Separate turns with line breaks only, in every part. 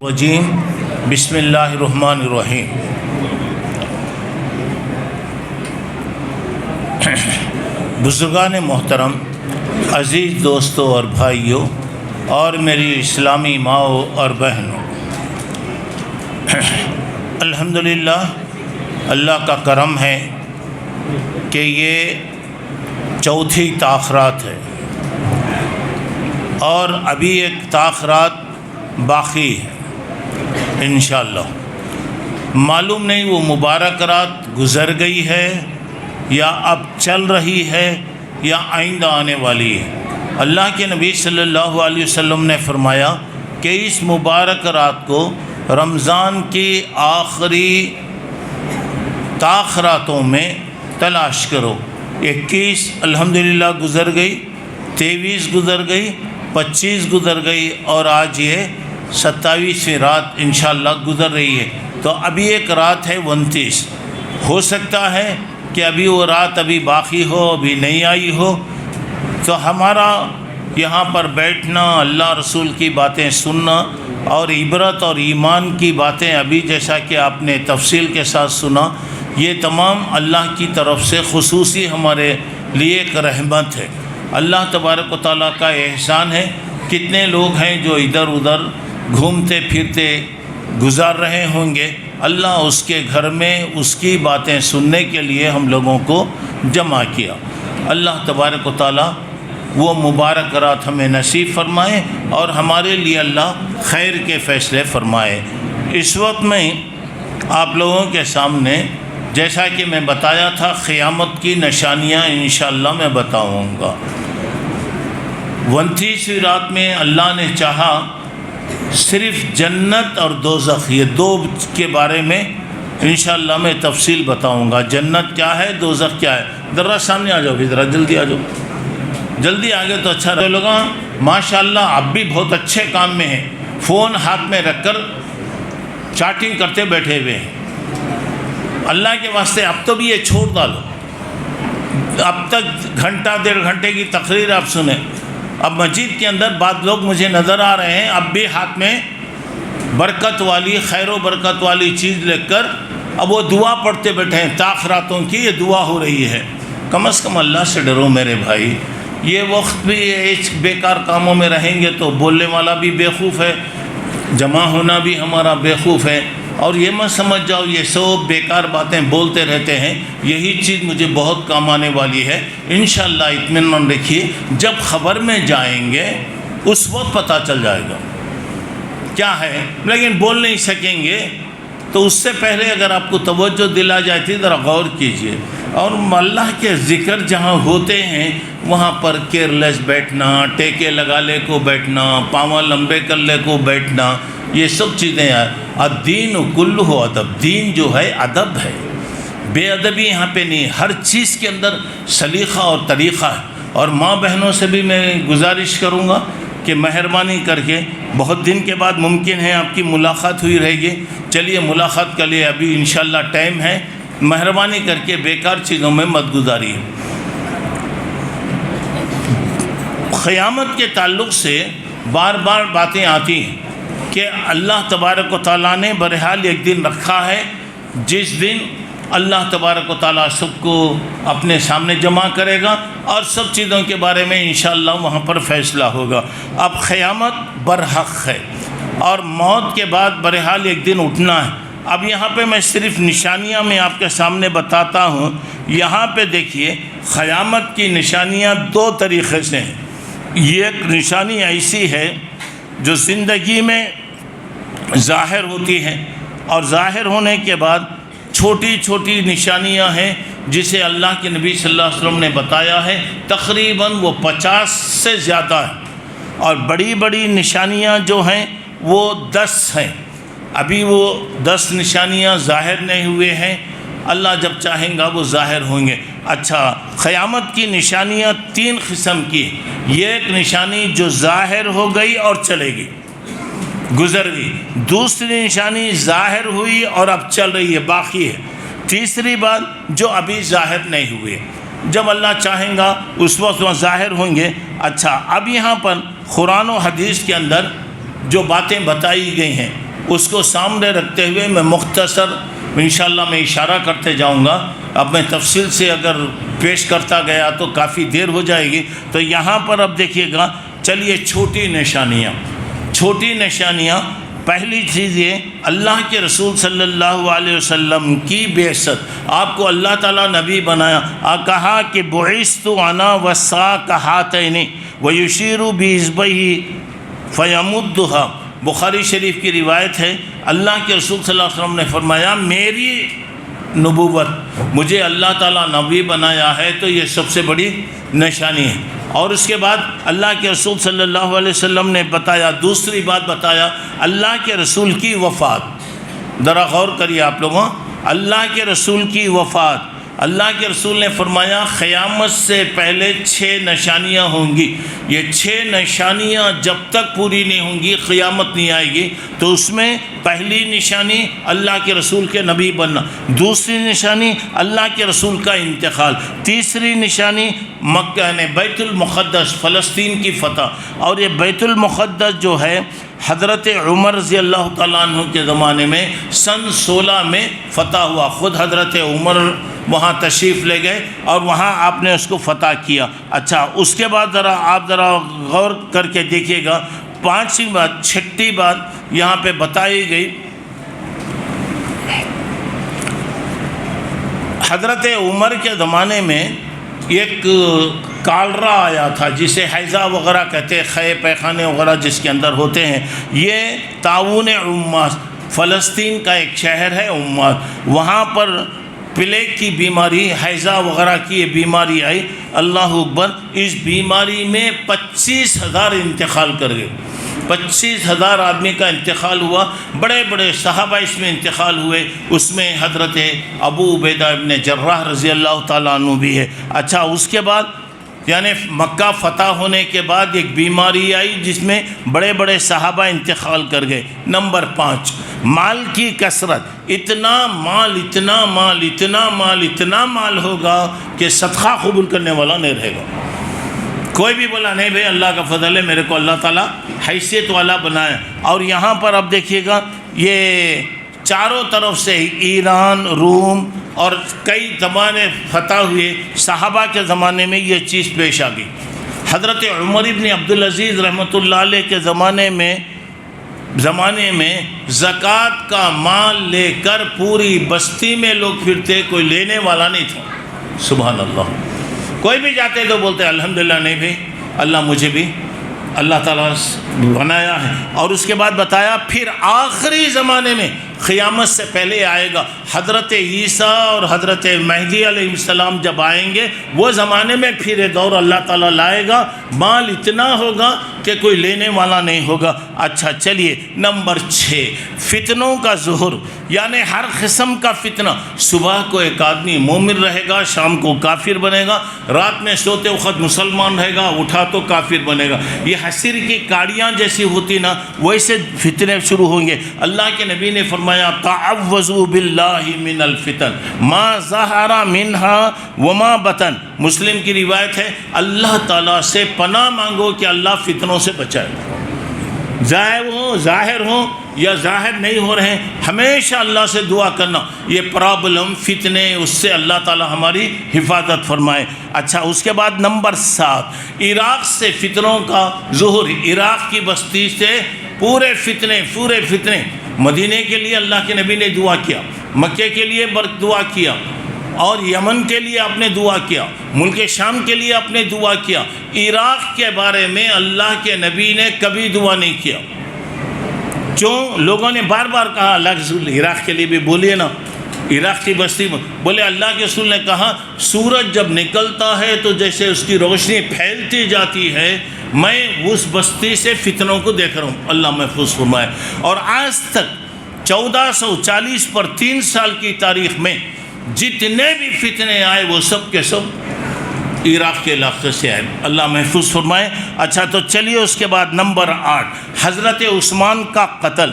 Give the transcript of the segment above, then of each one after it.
وجیم بسم اللہ الرحمن الرحیم۔ بزرگان محترم، عزیز دوستوں اور بھائیوں اور میری اسلامی ماؤں اور بہنوں، الحمدللہ اللہ کا کرم ہے کہ یہ چوتھی تاخرات ہے اور ابھی ایک تاخرات باقی ہے انشاءاللہ۔ معلوم نہیں وہ مبارک رات گزر گئی ہے یا اب چل رہی ہے یا آئندہ آنے والی ہے۔ اللہ کے نبی صلی اللہ علیہ وسلم نے فرمایا کہ اس مبارک رات کو رمضان کی آخری تاخراتوں میں تلاش کرو۔ 21 الحمدللہ گزر گئی، 23 گزر گئی، 25 گزر گئی اور آج یہ 27ویں رات انشاءاللہ گزر رہی ہے۔ تو ابھی ایک رات ہے 29، ہو سکتا ہے کہ ابھی وہ رات ابھی باقی ہو، ابھی نہیں آئی ہو، تو ہمارا یہاں پر بیٹھنا، اللہ رسول کی باتیں سننا اور عبرت اور ایمان کی باتیں ابھی جیسا کہ آپ نے تفصیل کے ساتھ سنا، یہ تمام اللہ کی طرف سے خصوصی ہمارے لیے ایک رحمت ہے۔ اللہ تبارک و تعالیٰ کا احسان ہے۔ کتنے لوگ ہیں جو ادھر ادھر گھومتے پھرتے گزار رہے ہوں گے، اللہ اس کے گھر میں اس کی باتیں سننے کے لیے ہم لوگوں کو جمع کیا۔ اللہ تبارک و تعالیٰ وہ مبارک رات ہمیں نصیب فرمائے اور ہمارے لیے اللہ خیر کے فیصلے فرمائے۔ اس وقت میں آپ لوگوں کے سامنے جیسا کہ میں بتایا تھا قیامت کی نشانیاں انشاءاللہ میں بتاؤں گا۔ 29ویں رات میں اللہ نے چاہا صرف جنت اور دوزخ، یہ دو کے بارے میں انشاءاللہ میں تفصیل بتاؤں گا۔ جنت کیا ہے، دوزخ کیا ہے۔ ذرا سامنے آ جاؤ، ذرا جلدی آ جاؤ، جلدی آگے تو اچھا رہے لوگا۔ ماشاءاللہ آپ بھی بہت اچھے کام میں ہیں، فون ہاتھ میں رکھ کر چیٹنگ کرتے بیٹھے ہوئے ہیں۔ اللہ کے واسطے اب تو بھی یہ چھوڑ ڈالو، اب تک گھنٹہ 1.5 گھنٹے کی تقریر آپ سنیں۔ اب مسجد کے اندر بعض لوگ مجھے نظر آ رہے ہیں اب بھی ہاتھ میں برکت والی، خیر و برکت والی چیز لے کر اب وہ دعا پڑھتے بیٹھے ہیں۔ تاخراتوں کی یہ دعا ہو رہی ہے۔ کم از کم اللہ سے ڈرو میرے بھائی۔ یہ وقت بھی اس بیکار کاموں میں رہیں گے تو بولنے والا بھی بیوقوف ہے، جمع ہونا بھی ہمارا بیوقوف ہے، اور یہ مت سمجھ جاؤ یہ سب بیکار باتیں بولتے رہتے ہیں، یہی چیز مجھے بہت کام آنے والی ہے انشاءاللہ۔ اطمینان رکھیے، جب خبر میں جائیں گے اس وقت پتہ چل جائے گا کیا ہے، لیکن بول نہیں سکیں گے تو اس سے پہلے اگر آپ کو توجہ دلا جاتی ذرا غور کیجئے۔ اور اللہ کے ذکر جہاں ہوتے ہیں وہاں پر کیئرلیس بیٹھنا، ٹیکے لگا لے کو بیٹھنا، پاؤں لمبے کر لے کو بیٹھنا، یہ سب چیزیں ہیں۔ الدین کلہ ادب، دین جو ہے ادب ہے، بے ادبی یہاں پہ نہیں، ہر چیز کے اندر سلیقہ اور طریقہ ہے۔ اور ماں بہنوں سے بھی میں گزارش کروں گا کہ مہربانی کر کے، بہت دن کے بعد ممکن ہے آپ کی ملاقات ہوئی رہے گی، چلیے ملاقات کے لیے ابھی انشاءاللہ ٹائم ہے، مہربانی کر کے بیکار چیزوں میں مت گزاریے۔ قیامت کے تعلق سے بار بار باتیں آتی ہیں کہ اللہ تبارک و تعالیٰ نے بہرحال ایک دن رکھا ہے جس دن اللہ تبارک و تعالیٰ سب کو اپنے سامنے جمع کرے گا اور سب چیزوں کے بارے میں انشاءاللہ وہاں پر فیصلہ ہوگا۔ اب قیامت برحق ہے اور موت کے بعد بہرحال ایک دن اٹھنا ہے۔ اب یہاں پہ میں صرف نشانیاں میں آپ کے سامنے بتاتا ہوں۔ یہاں پہ دیکھیے قیامت کی نشانیاں دو طریقے سے ہیں۔ یہ ایک نشانی ایسی ہے جو زندگی میں ظاہر ہوتی ہے اور ظاہر ہونے کے بعد چھوٹی چھوٹی نشانیاں ہیں جسے اللہ کے نبی صلی اللہ علیہ وسلم نے بتایا ہے، تقریباً وہ 50 سے زیادہ ہیں، اور بڑی بڑی نشانیاں جو ہیں وہ 10 ہیں۔ ابھی وہ 10 نشانیاں ظاہر نہیں ہوئے ہیں، اللہ جب چاہیں گا وہ ظاہر ہوں گے۔ اچھا، قیامت کی نشانیاں 3 قسم کی ہیں۔ یہ ایک نشانی جو ظاہر ہو گئی اور چلے گی، گزر گئی۔ دوسری نشانی ظاہر ہوئی اور اب چل رہی ہے، باقی ہے۔ تیسری بات جو ابھی ظاہر نہیں ہوئی، جب اللہ چاہیں گا اس وقت وہ ظاہر ہوں گے۔ اچھا، اب یہاں پر قرآن و حدیث کے اندر جو باتیں بتائی گئی ہیں اس کو سامنے رکھتے ہوئے میں مختصر انشاءاللہ میں اشارہ کرتے جاؤں گا. اب میں تفصیل سے اگر پیش کرتا گیا تو کافی دیر ہو جائے گی. تو یہاں پر اب دیکھیے گا. چلیے چھوٹی نشانیاں. پہلی چیز یہ اللہ کے رسول صلی اللہ علیہ وسلم کی بعثت. آپ کو اللہ تعالیٰ نبی بنایا. کہا کہ بعثت انا والساق ہاتین ویشیر باصبعہ فیمدها. بخاری شریف کی روایت ہے. اللہ کے رسول صلی اللہ علیہ وسلم نے فرمایا میری نبوت, مجھے اللہ تعالیٰ نبی بنایا ہے تو یہ سب سے بڑی نشانی ہے. اور اس کے بعد اللہ کے رسول صلی اللہ علیہ وسلم نے بتایا, دوسری بات بتایا, اللہ کے رسول کی وفات. ذرا غور کریے آپ لوگوں, اللہ کے رسول کی وفات. اللہ کے رسول نے فرمایا قیامت سے پہلے 6 نشانیاں ہوں گی. یہ 6 نشانیاں جب تک پوری نہیں ہوں گی قیامت نہیں آئے گی. تو اس میں پہلی نشانی اللہ کے رسول کے نبی بننا, دوسری نشانی اللہ کے رسول کا انتقال, تیسری نشانی مکہ نے بیت المقدس فلسطین کی فتح. اور یہ بیت المقدس جو ہے حضرت عمر رضی اللہ تعالیٰ عنہ کے زمانے میں سن 16 میں فتح ہوا. خود حضرت عمر وہاں تشریف لے گئے اور وہاں آپ نے اس کو فتح کیا. اچھا اس کے بعد آپ ذرا غور کر کے دیکھیے گا. 5ویں بات, 6ٹھی بات یہاں پہ بتائی گئی. حضرت عمر کے زمانے میں ایک کالرا آیا تھا جسے حیضہ وغیرہ کہتے ہیں, خے پیخانے وغیرہ جس کے اندر ہوتے ہیں. یہ طاعون عماس, فلسطین کا ایک شہر ہے عماس, وہاں پر پلیگ کی بیماری, حیضہ وغیرہ کی یہ بیماری آئی. اللہ اکبر. اس بیماری میں 25,000 انتقال کر گئے. 25,000 آدمی کا انتقال ہوا. بڑے بڑے صحابہ اس میں انتقال ہوئے. اس میں حضرت ابو عبیدہ ابن جراح رضی اللہ تعالیٰ عنہ بھی ہے. اچھا اس کے بعد یعنی مکہ فتح ہونے کے بعد ایک بیماری آئی جس میں بڑے بڑے صحابہ انتقال کر گئے. نمبر 5, مال کی کثرت. اتنا مال ہوگا کہ صدقہ قبول کرنے والا نہیں رہے گا. کوئی بھی بولا نہیں بھائی اللہ کا فضل ہے, میرے کو اللہ تعالیٰ حیثیت والا بنایا. اور یہاں پر اب دیکھیے گا یہ چاروں طرف سے ایران, روم اور کئی زمانے فتح ہوئے. صحابہ کے زمانے میں یہ چیز پیش آ گئی. حضرت عمر ابن عبدالعزیز رحمۃ اللہ علیہ کے زمانے میں زکوٰۃ کا مال لے کر پوری بستی میں لوگ پھرتے, کوئی لینے والا نہیں تھا. سبحان اللہ. کوئی بھی جاتے تو بولتے الحمدللہ نہیں بھائی اللہ مجھے بھی اللہ تعالیٰ بنایا ہے. اور اس کے بعد بتایا پھر آخری زمانے میں قیامت سے پہلے آئے گا حضرت عیسیٰ اور حضرت مہدی علیہ السلام جب آئیں گے وہ زمانے میں پھر یہ دور اللہ تعالیٰ لائے گا. مال اتنا ہوگا کہ کوئی لینے والا نہیں ہوگا. اچھا چلیے نمبر 6, فتنوں کا ظہور. یعنی ہر قسم کا فتنہ. صبح کو ایک آدمی مومن رہے گا, شام کو کافر بنے گا, رات میں سوتے وقت مسلمان رہے گا, اٹھا تو کافر بنے گا. یہ حسیر کی کاڑیاں جیسی ہوتی نا ویسے فتنے شروع ہوں گے. اللہ کے نبی نے فرمایا تعوذوا باللہ من الفتن ما ظہر منها وما بطن. مسلم کی روایت ہے اللہ تعالیٰ سے پناہ مانگو کہ اللہ فتنوں سے بچائے. ظاہر ہوں یا ظاہر نہیں ہو رہے ہیں, ہمیشہ اللہ سے دعا کرنا. یہ پرابلم فتنے اس سے اللہ تعالیٰ ہماری حفاظت فرمائے. اچھا اس کے بعد نمبر 7, عراق سے فتنوں کا ظہور. عراق کی بستی سے پورے فتنے. مدینے کے لیے اللہ کے نبی نے دعا کیا, مکے کے لیے دعا کیا, اور یمن کے لیے آپ نے دعا کیا, ملک شام کے لیے آپ نے دعا کیا. عراق کے بارے میں اللہ کے نبی نے کبھی دعا نہیں کیا. کیوں؟ لوگوں نے بار بار کہا اللہ کے رسول عراق کے لیے بھی بولیے نا, عراق کی بستی میں. بولے اللہ کے رسول نے کہا سورج جب نکلتا ہے تو جیسے اس کی روشنی پھیلتی جاتی ہے, میں اس بستی سے فتنوں کو دیکھ رہا ہوں. اللہ محفوظ فرمائے. اور آج تک 1440 پر 3 سال کی تاریخ میں جتنے بھی فتنے آئے وہ سب کے سب عراق کے علاقے سے آئے. اللہ محفوظ فرمائے. اچھا تو چلیے اس کے بعد نمبر 8, حضرت عثمان کا قتل.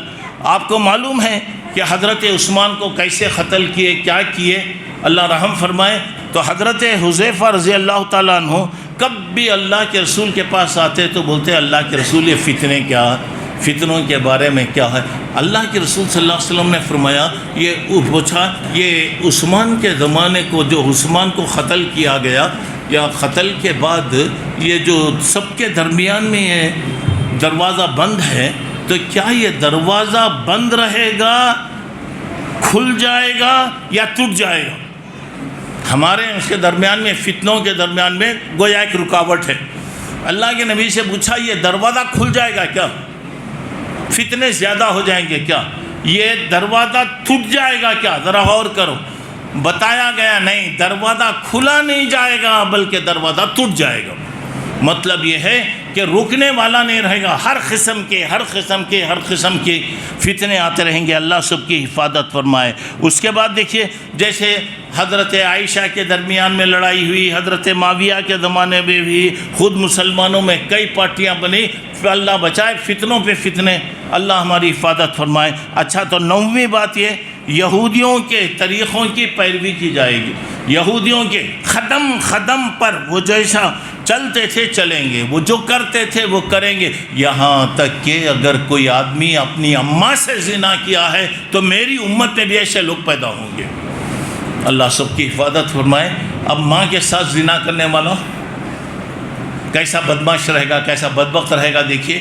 آپ کو معلوم ہے کہ حضرت عثمان کو کیسے قتل کیے, کیا کیے, اللہ رحم فرمائے. تو حضرت حذیفہ رضی اللہ تعالیٰ عنہ کب بھی اللہ کے رسول کے پاس آتے تو بولتے اللہ کے رسول یہ فتنے کیا, فتنوں کے بارے میں کیا ہے؟ اللہ کے رسول صلی اللہ علیہ وسلم نے فرمایا یہ پوچھا، یہ عثمان کے زمانے کو جو عثمان کو قتل کیا گیا، یا قتل کے بعد یہ جو سب کے درمیان میں یہ دروازہ بند ہے، تو کیا یہ دروازہ بند رہے گا، کھل جائے گا یا ٹوٹ جائے گا؟ ہمارے اس کے درمیان میں، فتنوں کے درمیان میں گویا ایک رکاوٹ ہے۔ اللہ کے نبی سے پوچھا یہ دروازہ کھل جائے گا کیا؟ فتنے زیادہ ہو جائیں گے کیا؟ یہ دروازہ ٹوٹ جائے گا کیا؟ ذرا غور کرو۔ بتایا گیا نہیں، دروازہ کھلا نہیں جائے گا بلکہ دروازہ ٹوٹ جائے گا۔ مطلب یہ ہے کہ رکنے والا نہیں رہے گا، ہر قسم کے فتنے آتے رہیں گے۔ اللہ سب کی حفاظت فرمائے۔ اس کے بعد دیکھیے، جیسے حضرت عائشہ کے درمیان میں لڑائی ہوئی، حضرت معاویہ کے زمانے میں بھی، خود مسلمانوں میں کئی پارٹیاں بنی، اللہ بچائے فتنوں پہ فتنے، اللہ ہماری حفاظت فرمائے۔ اچھا، تو 9ویں بات یہ، یہودیوں کے طریقوں کی پیروی کی جائے گی۔ یہودیوں کے قدم پر وہ جیسا چلتے تھے چلیں گے، وہ جو کرتے تھے وہ کریں گے، یہاں تک کہ اگر کوئی آدمی اپنی اماں سے زنا کیا ہے تو میری امت میں بھی ایسے لوگ پیدا ہوں گے۔ اللہ سب کی حفاظت فرمائے۔ اب ماں کے ساتھ زنا کرنے والا کیسا بدمعاش رہے گا، کیسا بدبخت رہے گا، دیکھیے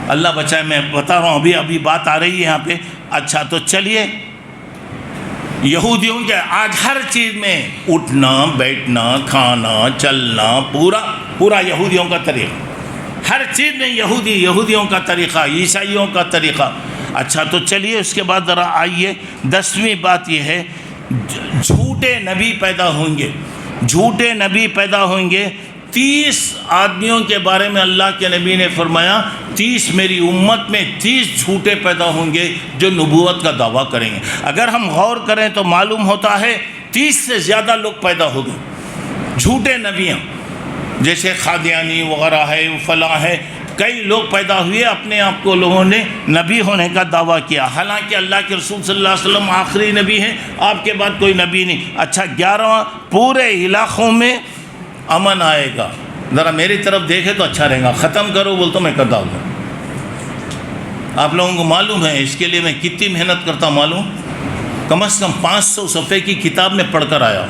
اللہ بچائے۔ میں بتا رہا ہوں، ابھی بات آ رہی ہے یہاں پہ۔ اچھا، تو چلیے، یہودیوں کے آج ہر چیز میں اٹھنا بیٹھنا کھانا چلنا پورا یہودیوں کا طریقہ، ہر چیز میں یہودیوں کا طریقہ، عیسائیوں کا طریقہ۔ اچھا، تو چلیے اس کے بعد ذرا آئیے، 10ویں بات یہ ہے، جھوٹے نبی پیدا ہوں گے، جھوٹے نبی پیدا ہوں گے۔ 30 آدمیوں کے بارے میں اللہ کے نبی نے فرمایا، 30 میری امت میں 30 جھوٹے پیدا ہوں گے جو نبوت کا دعویٰ کریں گے۔ اگر ہم غور کریں تو معلوم ہوتا ہے 30 سے زیادہ لوگ پیدا ہو گئے جھوٹے نبیاں، جیسے قادیانی وغیرہ ہے، فلاں ہے، کئی لوگ پیدا ہوئے، اپنے آپ کو لوگوں نے نبی ہونے کا دعویٰ کیا، حالانکہ اللہ کے رسول صلی اللہ علیہ وسلم آخری نبی ہیں، آپ کے بعد کوئی نبی نہیں۔ اچھا، 11واں، پورے علاقوں میں امن آئے گا۔ ذرا میری طرف دیکھے تو اچھا رہے گا، ختم کرو بول تو میں کرتا ہوں۔ آپ لوگوں کو معلوم ہے اس کے لیے میں کتنی محنت کرتا ہوں، معلوم؟ کم از کم 500 صفحے کی کتاب میں پڑھ کر آیا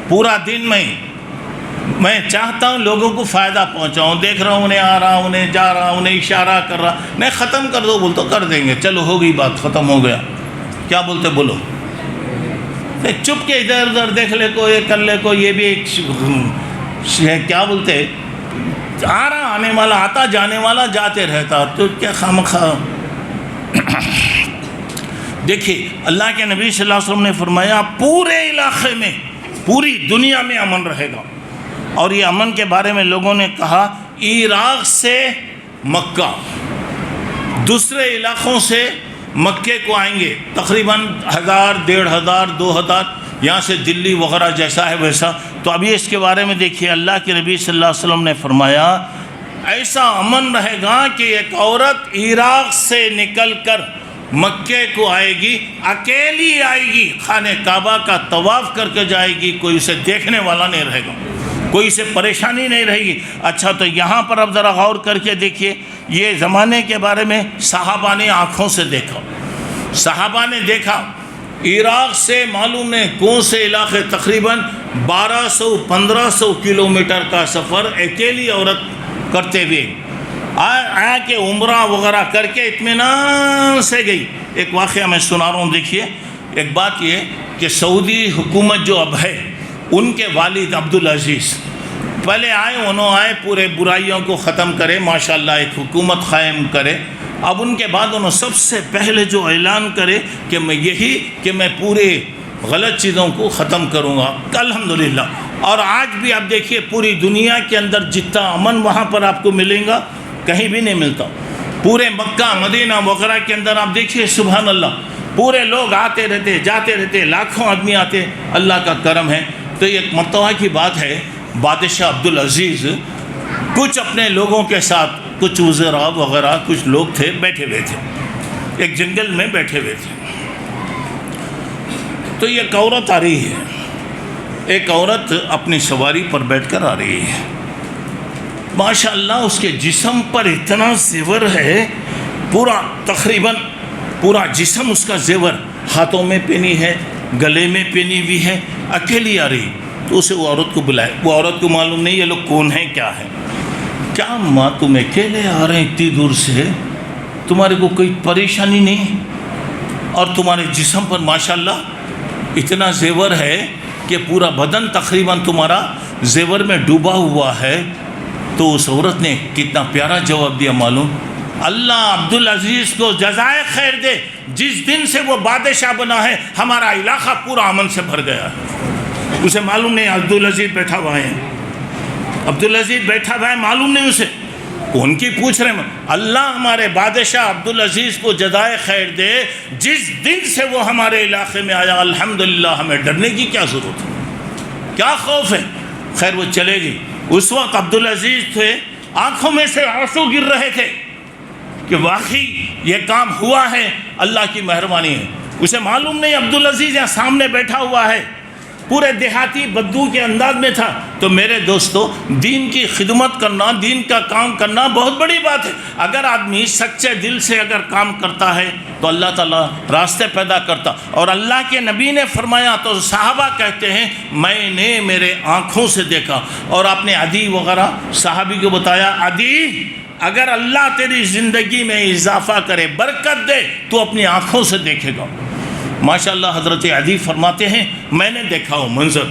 پورا دن میں چاہتا ہوں لوگوں کو فائدہ پہنچاؤں، دیکھ رہا ہوں انہیں آ رہا، انہیں جا رہا، انہیں اشارہ کر رہا، نہیں ختم کر دو بول تو کر دیں گے، چلو ہو گئی بات، ختم ہو گیا، کیا بولتے بولو، چپ کے ادھر ادھر دیکھ لے کو، یہ کر لے کو، یہ بھی ایک کیا بولتے، آ رہا آنے والا، آتا جانے والا جاتے رہتا، تو کیا خامخواہ۔ دیکھیے اللہ کے نبی صلی اللہ علیہ وسلم نے فرمایا پورے علاقے میں، پوری دنیا میں امن رہے گا۔ اور یہ امن کے بارے میں لوگوں نے کہا عراق سے مکہ، دوسرے علاقوں سے مکے کو آئیں گے، تقریباً 1000 1500 2000، یہاں سے دلی وغیرہ جیسا ہے ویسا۔ تو ابھی اس کے بارے میں دیکھیے اللہ کے نبی صلی اللہ علیہ وسلم نے فرمایا ایسا امن رہے گا کہ ایک عورت عراق سے نکل کر مکے کو آئے گی، اکیلی آئے گی، خانہ کعبہ کا طواف کر کے جائے گی، کوئی اسے دیکھنے والا نہیں رہے گا، کوئی اسے پریشانی نہیں رہے گی۔ اچھا، تو یہاں پر اب ذرا غور کر کے دیکھیے، یہ زمانے کے بارے میں صحابہ نے آنکھوں سے دیکھا، صحابہ نے دیکھا عراق سے معلوم ہے کون سے علاقے، تقریباً 1200-1500 کلومیٹر کا سفر اکیلی عورت کرتے ہوئے آیا کہ عمرہ وغیرہ کر کے اطمینان سے گئی۔ ایک واقعہ میں سنا رہا ہوں، دیکھیے، ایک بات یہ کہ سعودی حکومت جو اب ہے، ان کے والد عبدالعزیز پہلے آئے پورے برائیوں کو ختم کرے، ماشاءاللہ ایک حکومت قائم کرے۔ اب ان کے بعد انہوں سب سے پہلے جو اعلان کرے کہ میں پورے غلط چیزوں کو ختم کروں گا، الحمدللہ۔ اور آج بھی آپ دیکھیے پوری دنیا کے اندر جتنا امن وہاں پر آپ کو ملے گا کہیں بھی نہیں ملتا۔ پورے مکہ مدینہ وغیرہ کے اندر آپ دیکھیے سبحان اللہ، پورے لوگ آتے رہتے جاتے رہتے، لاکھوں آدمی آتے، اللہ کا کرم ہے۔ تو یہ ایک مرتبہ کی بات ہے، بادشاہ عبدالعزیز کچھ اپنے لوگوں کے ساتھ، کچھ وزراء وغیرہ کچھ لوگ تھے، بیٹھے ہوئے تھے، ایک جنگل میں بیٹھے ہوئے تھے۔ تو یہ ایک عورت آ رہی ہے، ایک عورت اپنی سواری پر بیٹھ کر آ رہی ہے۔ ماشاءاللہ اس کے جسم پر اتنا زیور ہے، پورا تقریباً پورا جسم اس کا زیور، ہاتھوں میں پہنی ہے، گلے میں پہنی ہوئی ہے، اکیلی آ رہی، تو اسے وہ عورت کو بلائے، وہ عورت کو معلوم نہیں یہ لوگ کون ہیں کیا ہے، کیا ماں تم اکیلے آ رہے ہیں اتنی دور سے، تمہارے کو کوئی پریشانی نہیں، اور تمہارے جسم پر ماشاءاللہ اتنا زیور ہے کہ پورا بدن تقریباً تمہارا زیور میں ڈوبا ہوا ہے. تو اس عورت نے کتنا پیارا جواب دیا معلوم، اللہ عبدالعزیز کو جزائے خیر دے، جس دن سے وہ بادشاہ بنا ہے ہمارا علاقہ پورا امن سے بھر گیا ہے. اسے معلوم نہیں عبدالعزیز بیٹھا ہوا ہے، عبدالعزیز بیٹھا ہوا ہے، معلوم نہیں اسے، ان کی پوچھ رہے ہیں اللہ ہمارے بادشاہ عبدالعزیز کو جزائے خیر دے، جس دن سے وہ ہمارے علاقے میں آیا الحمدللہ ہمیں ڈرنے کی کیا ضرورت ہے، کیا خوف ہے. خیر وہ چلے گی. اس وقت عبدالعزیز تھے، آنکھوں میں سے آنسو گر رہے تھے کہ واقعی یہ کام ہوا ہے، اللہ کی مہربانی ہے. اسے معلوم نہیں عبدالعزیز یہاں سامنے بیٹھا ہوا ہے، پورے دیہاتی بدو کے انداز میں تھا. تو میرے دوستو، دین کی خدمت کرنا، دین کا کام کرنا بہت بڑی بات ہے. اگر آدمی سچے دل سے اگر کام کرتا ہے تو اللہ تعالیٰ راستے پیدا کرتا. اور اللہ کے نبی نے فرمایا تو صحابہ کہتے ہیں میں نے میرے آنکھوں سے دیکھا. اور آپ نے عدی وغیرہ صحابی کو بتایا، عدی اگر اللہ تیری زندگی میں اضافہ کرے، برکت دے، تو اپنی آنکھوں سے دیکھے گا. ماشاءاللہ حضرت عدی فرماتے ہیں میں نے دیکھا ہوں منظر،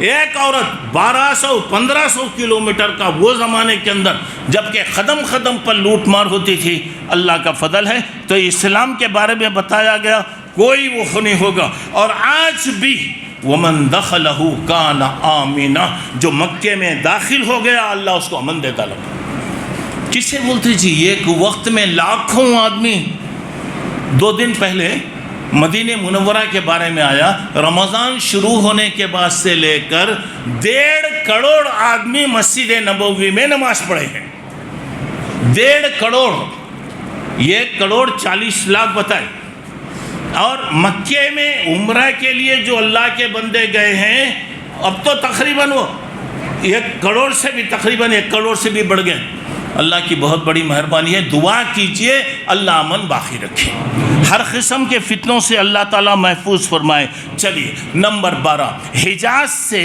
ایک عورت 1200-1500 کلومیٹر کا وہ زمانے کے اندر جبکہ قدم قدم پر لوٹ مار ہوتی تھی. اللہ کا فضل ہے تو اسلام کے بارے میں بتایا گیا کوئی وہ نہیں ہوگا. اور آج بھی وَمَن دَخَلَهُ كَانَ آمِنًا، جو مکے میں داخل ہو گیا اللہ اس کو امن دیتا لگا. کسے بولتے جی ایک وقت میں لاکھوں آدمی. 2 دن پہلے مدینہ منورہ کے بارے میں آیا، رمضان شروع ہونے کے بعد سے لے کر 1.5 کروڑ آدمی مسجد نبوی میں نماز پڑھے ہیں. 1.5 کروڑ، 1 کروڑ 40 لاکھ بتائے. اور مکے میں عمرہ کے لیے جو اللہ کے بندے گئے ہیں اب تو تقریباً وہ 1 کروڑ سے بھی تقریباً 1 کروڑ سے بھی بڑھ گئے. اللہ کی بہت بڑی مہربانی ہے. دعا کیجئے اللہ امن باقی رکھے، ہر قسم کے فتنوں سے اللہ تعالیٰ محفوظ فرمائے. چلیے نمبر 12، حجاز سے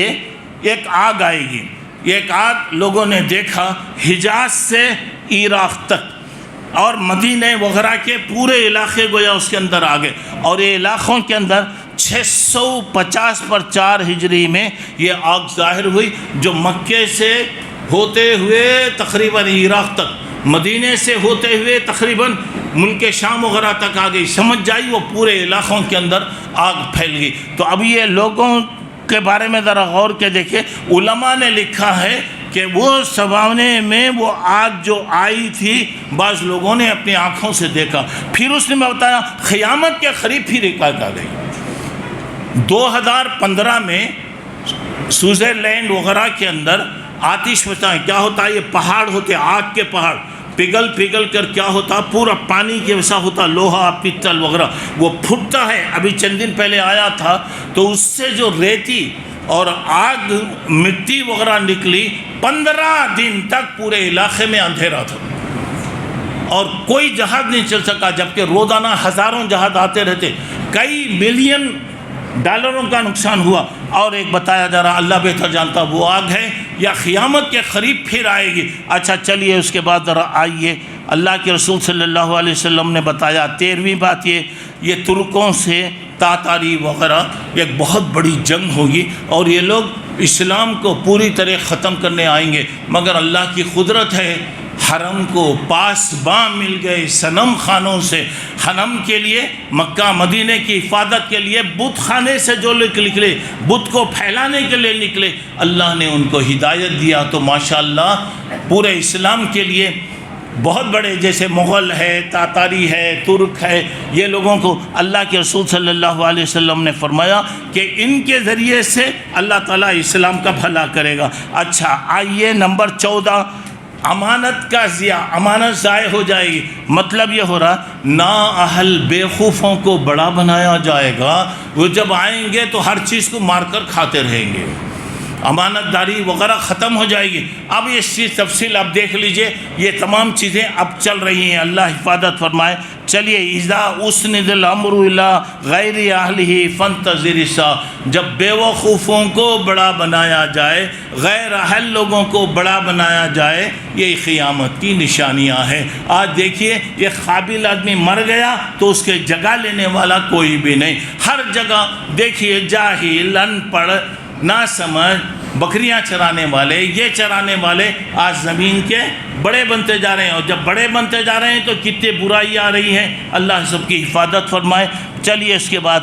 ایک آگ آئے گی. ایک آگ لوگوں نے دیکھا حجاز سے عراق تک اور مدینہ وغیرہ کے پورے علاقے گویا اس کے اندر آ گئے. اور یہ علاقوں کے اندر 650 پر 4 ہجری میں یہ آگ ظاہر ہوئی، جو مکے سے ہوتے ہوئے تقریباً عراق تک، مدینے سے ہوتے ہوئے تقریباً ملک شام وغیرہ تک آ گئی. سمجھ جائی وہ پورے علاقوں کے اندر آگ پھیل گئی. تو اب یہ لوگوں کے بارے میں ذرا غور کے دیکھیں، علماء نے لکھا ہے کہ وہ زمانے میں وہ آگ جو آئی تھی بعض لوگوں نے اپنی آنکھوں سے دیکھا. پھر اس نے بتایا قیامت کے قریب پھر ایک آگ آ گئی. 2015 میں سوئٹزرلینڈ وغیرہ کے اندر آتش فشاں کیا ہوتا ہے، یہ پہاڑ ہوتے آگ کے پہاڑ پگھل کر کیا ہوتا پورا پانی کے ویسا ہوتا، لوہا پتل وغیرہ وہ پھٹتا ہے. ابھی چند دن پہلے آیا تھا تو اس سے جو ریتی اور آگ مٹی وغیرہ نکلی، 15 دن تک پورے علاقے میں اندھیرا تھا اور کوئی جہاز نہیں چل سکا، جبکہ روزانہ ہزاروں جہاز آتے رہتے. کئی بلین ڈالروں کا نقصان ہوا. اور ایک بتایا جا رہا اللہ بہتر جانتا وہ آگ ہے یا قیامت کے قریب پھر آئے گی. اچھا چلیے اس کے بعد ذرا آئیے، اللہ کے رسول صلی اللہ علیہ وسلم نے بتایا 13ویں بات یہ ترکوں سے تاتاری وغیرہ ایک بہت بڑی جنگ ہوگی اور یہ لوگ اسلام کو پوری طرح ختم کرنے آئیں گے. مگر اللہ کی قدرت ہے حرم کو پاسباں مل گئے صنم خانوں سے. حرم کے لیے مکہ مدینہ کی حفاظت کے لیے بت خانے سے جو لوگ نکلے، بت کو پھیلانے کے لیے نکلے، اللہ نے ان کو ہدایت دیا. تو ماشاءاللہ پورے اسلام کے لیے بہت بڑے جیسے مغل ہے، تاتاری ہے، ترک ہے، یہ لوگوں کو اللہ کے رسول صلی اللہ علیہ وسلم نے فرمایا کہ ان کے ذریعے سے اللہ تعالیٰ اسلام کا بھلا کرے گا. اچھا آئیے نمبر 14، امانت کا ضیاع، امانت ضائع ہو جائے گی. مطلب یہ ہو رہا نااہل بیوقوفوں کو بڑا بنایا جائے گا. وہ جب آئیں گے تو ہر چیز کو مار کر کھاتے رہیں گے. امانت داری وغیرہ ختم ہو جائے گی۔ اب اس کی تفصیل آپ دیکھ لیجئے، یہ تمام چیزیں اب چل رہی ہیں، اللہ حفاظت فرمائے۔ چلیے، اذا اسند الامر الی غیر اہلہ فانتظر الساعۃ، جب بیوقوفوں کو بڑا بنایا جائے، غیر اہل لوگوں کو بڑا بنایا جائے، یہ قیامت کی نشانیاں ہیں۔ آج دیکھیے، یہ قابل آدمی مر گیا تو اس کے جگہ لینے والا کوئی بھی نہیں۔ ہر جگہ دیکھیے جاہل، ان پڑھ، نہ سمجھ، بکریاں چرانے والے، یہ چرانے والے آج زمین کے بڑے بنتے جا رہے ہیں، اور جب بڑے بنتے جا رہے ہیں تو کتنے برائی آ رہی ہے، اللہ سب کی حفاظت فرمائے۔ چلیے اس کے بعد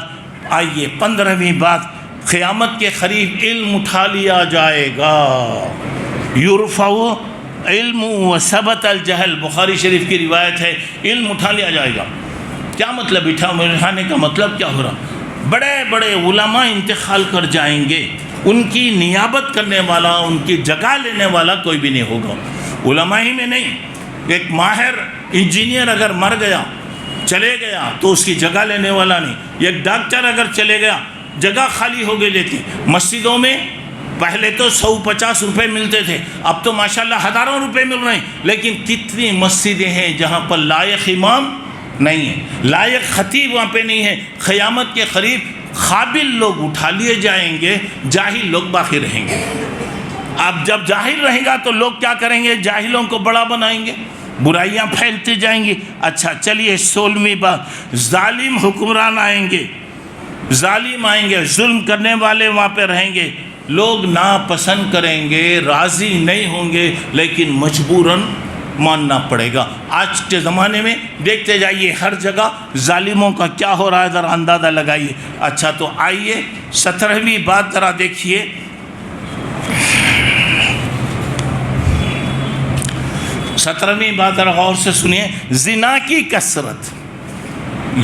آئیے 15ویں بات، قیامت کے قریب علم اٹھا لیا جائے گا۔ یرفع علم وثبت الجہل، بخاری شریف کی روایت ہے، علم اٹھا لیا جائے گا۔ کیا مطلب اٹھانے کا مطلب کیا ہو رہا؟ بڑے بڑے علماء انتقال کر جائیں گے، ان کی نیابت کرنے والا، ان کی جگہ لینے والا کوئی بھی نہیں ہوگا۔ علماء ہی میں نہیں، ایک ماہر انجینئر اگر مر گیا، چلے گیا، تو اس کی جگہ لینے والا نہیں۔ ایک ڈاکٹر اگر چلے گیا، جگہ خالی ہو گئی لیتی۔ مسجدوں میں پہلے تو 150 روپے ملتے تھے، اب تو ماشاءاللہ ہزاروں روپے مل رہے ہیں، لیکن کتنی مسجدیں ہیں جہاں پر لائق امام نہیں ہے، لائق خطیب وہاں پہ نہیں ہے۔ قیامت کے قریب قابل لوگ اٹھا لیے جائیں گے، جاہل لوگ باقی رہیں گے۔ اب جب جاہل رہے گا تو لوگ کیا کریں گے؟ جاہلوں کو بڑا بنائیں گے، برائیاں پھیلتی جائیں گی۔ اچھا چلیے 16ویں بات، ظالم حکمران آئیں گے، ظالم آئیں گے، ظلم کرنے والے وہاں پہ رہیں گے، لوگ ناپسند کریں گے، راضی نہیں ہوں گے، لیکن مجبوراً ماننا پڑے گا۔ آج کے زمانے میں دیکھتے جائیے ہر جگہ ظالموں کا کیا ہو رہا ہے، ذرا اندازہ لگائیے۔ اچھا تو آئیے 17ویں بات ذرا دیکھیے، 17ویں بات ذرا غور سے سنیے، زنا کی کثرت،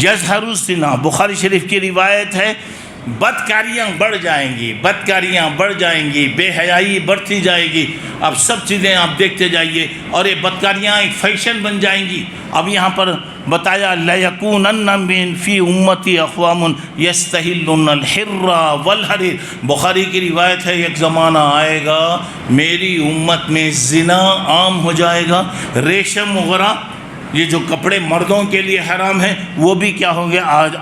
یظہر الزنا، بخاری شریف کی روایت ہے، بدکاریاں بڑھ جائیں گی، بدکاریاں بڑھ جائیں گی، بے حیائی بڑھتی جائے گی۔ اب سب چیزیں آپ دیکھتے جائیے، اور یہ بدکاریاں ایک فیشن بن جائیں گی۔ اب یہاں پر بتایا لَيَكُونَنَّ مِن فِي أُمَّتِي أَقْوَامٌ يَسْتَحِلُّونَ الْحِرَّ وَالْحَرِيرَ، بخاری کی روایت ہے، ایک زمانہ آئے گا میری امت میں زنا عام ہو جائے گا، ریشم وغیرہ یہ جو کپڑے مردوں کے لیے حرام ہیں وہ بھی کیا ہوں گے، آج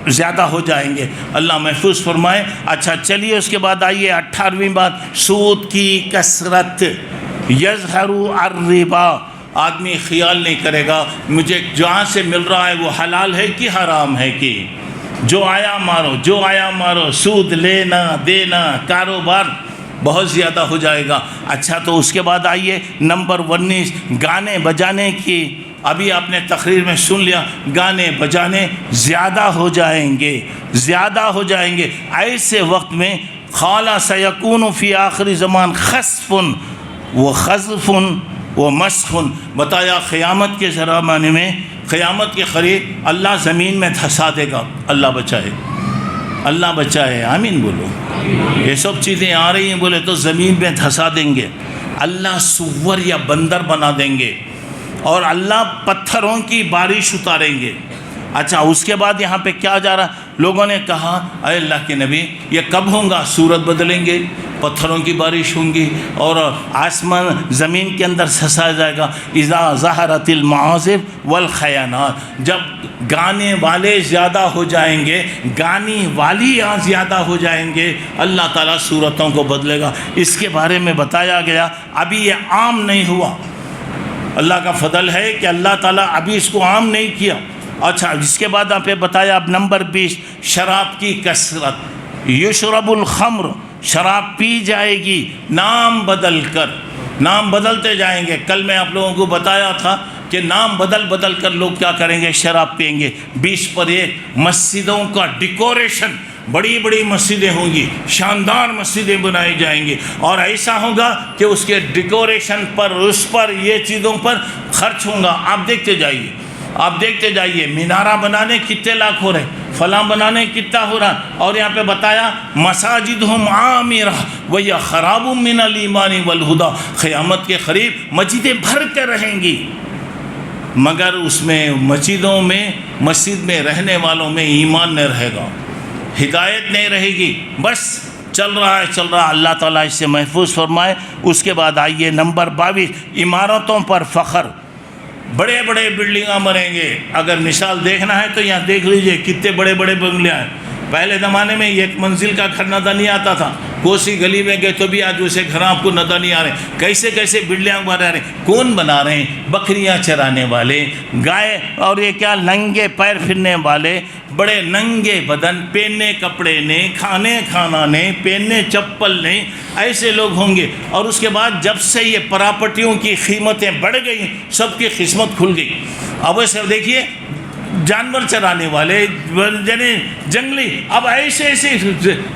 زیادہ ہو جائیں گے، اللہ محفوظ فرمائے۔ اچھا چلیے اس کے بعد آئیے 18ویں بات، سود کی کثرت، یظہر الربا، آدمی خیال نہیں کرے گا مجھے جہاں سے مل رہا ہے وہ حلال ہے کہ حرام ہے، کہ جو آیا مارو، جو آیا مارو، سود لینا دینا، کاروبار بہت زیادہ ہو جائے گا۔ اچھا تو اس کے بعد آئیے نمبر 19، گانے بجانے کی، ابھی آپ نے تقریر میں سن لیا، گانے بجانے زیادہ ہو جائیں گے، زیادہ ہو جائیں گے۔ ایسے وقت میں خالا سیکون فی آخر زمان خسف و خزف و مسخ، بتایا قیامت کے زمانے میں، قیامت کے قریب اللہ زمین میں دھسا دے گا، اللہ بچائے، اللہ بچائے، آمین بولو۔ یہ سب چیزیں آ رہی ہیں بولے تو زمین میں دھسا دیں گے، اللہ سور یا بندر بنا دیں گے، اور اللہ پتھروں کی بارش اتاریں گے۔ اچھا اس کے بعد یہاں پہ کیا جا رہا ہے؟ لوگوں نے کہا اے اللہ کے نبی یہ کب ہوگا؟ صورت بدلیں گے، پتھروں کی بارش ہوں گی، اور آسمان زمین کے اندر سسا جائے گا۔ اذا ظہرت المعازف والخیانات، جب گانے والے زیادہ ہو جائیں گے، گانی والی زیادہ ہو جائیں گے، اللہ تعالیٰ صورتوں کو بدلے گا۔ اس کے بارے میں بتایا گیا، ابھی یہ عام نہیں ہوا، اللہ کا فضل ہے کہ اللہ تعالیٰ ابھی اس کو عام نہیں کیا۔ اچھا اس کے بعد آپ نے بتایا اب نمبر 20، شراب کی کثرت، یشرب الخمر، شراب پی جائے گی، نام بدل کر، نام بدلتے جائیں گے۔ کل میں آپ لوگوں کو بتایا تھا کہ نام بدل بدل کر لوگ کیا کریں گے، شراب پئیں گے۔ 20 پر 1، مسجدوں کا ڈیکوریشن، بڑی بڑی مسجدیں ہوں گی، شاندار مسجدیں بنائی جائیں گی، اور ایسا ہوگا کہ اس کے ڈیکوریشن پر، اس پر، یہ چیزوں پر خرچ ہوگا۔ آپ دیکھتے جائیے، آپ دیکھتے جائیے، مینارہ بنانے کتنے لاکھ ہو رہے، فلاں بنانے کتنا ہو رہا، اور یہاں پہ بتایا مساجدہم عامرہ وہی خراب من الایمان والہدی، قیامت کے قریب مسجدیں بھر کے رہیں گی، مگر اس میں مسجدوں میں، مسجد میں رہنے والوں میں ایمان نہیں رہے گا، ہدایت نہیں رہے گی، بس چل رہا ہے اللہ تعالیٰ اس سے محفوظ فرمائے۔ اس کے بعد آئیے نمبر 22، عمارتوں پر فخر۔ بڑے بڑے بلڈنگاں بنیں گے، اگر مثال دیکھنا ہے تو یہاں دیکھ لیجئے کتنے بڑے بڑے بنگلے ہیں۔ پہلے زمانے میں ایک منزل کا گھر نظر نہیں آتا تھا، کوسی گلی میں گئے تو بھی آج ویسے گھر آپ کو نظر نہیں آ رہے۔ کیسے کیسے بلڈنگاں بنا رہے ہیں، کون بنا رہے ہیں؟ بکریاں چرانے والے، گائے، اور یہ کیا ننگے پیر پھرنے والے، بڑے ننگے بدن، پہننے کپڑے نہیں، کھانے کھانا نہیں، پہننے چپل نہیں، ایسے لوگ ہوں گے۔ اور اس کے بعد جب سے یہ پراپرٹیوں کی قیمتیں بڑھ گئی، سب کی قسمت کھل گئی۔ اب ویسے دیکھیے جانور چرانے والے، یعنی جنگلی، اب ایسے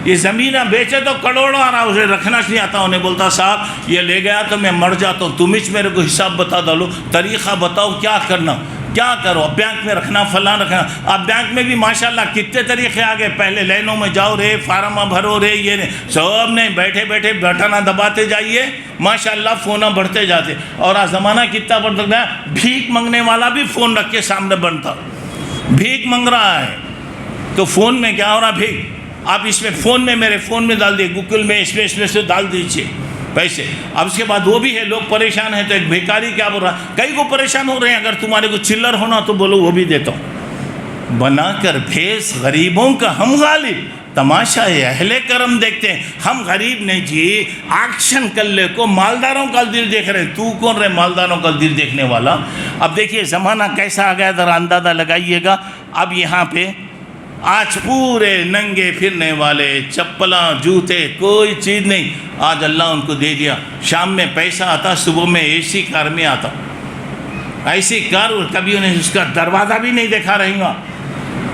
یہ زمینیں بیچے تو کروڑوں آ رہا، اسے رکھنا نہیں آتا، انہیں بولتا صاحب یہ لے گیا تو میں مر جاتا ہوں، تم ہی میرے کو حساب بتا ڈالو، طریقہ بتاؤ کیا کرنا، کیا کرو، بینک میں رکھنا، فلاں رکھنا۔ اب بینک میں بھی ماشاءاللہ کتنے طریقے آ گئے، پہلے لائنوں میں جاؤ رے، فارم بھرو رے، یہ سب نہیں، بیٹھے بیٹھے بٹنا دباتے جائیے، ماشاءاللہ فون بڑھتے جاتے۔ اور آج زمانہ کتنا بڑھ سکتا ہے، بھیک منگنے والا بھی فون رکھ کے سامنے بنتا، بھیک منگ رہا ہے تو فون میں کیا ہو رہا، بھیک، آپ اس میں فون میں، میرے فون میں ڈال دیے، گوگل میں، اس میں سے ڈال دیجیے پیسے۔ اب اس کے بعد وہ بھی ہے، لوگ پریشان ہیں تو ایک بھیکاری کیا بول رہا، کئی کو پریشان ہو رہے ہیں، اگر تمہارے کو چلر ہونا تو بولو وہ بھی دیتا ہوں۔ بنا کر بھیس غریبوں کا ہم غالب، تماشا ہے اہل کرم دیکھتے ہیں، ہم غریب نہیں جی، ایکشن کر لے کو مالداروں کا دل دیکھ رہے، تو کون رہے مالداروں کا دل دیکھنے والا۔ اب دیکھیے زمانہ کیسا آ گیا، ذرا اندازہ لگائیے گا۔ اب یہاں پہ آج پورے ننگے پھرنے والے، چپلاں جوتے کوئی چیز نہیں، آج اللہ ان کو دے دیا۔ شام میں پیسہ آتا، صبح میں اے سی کار میں آتا، ایسی کار کبھی انہیں اس کا دروازہ بھی نہیں دیکھا رہیں گا۔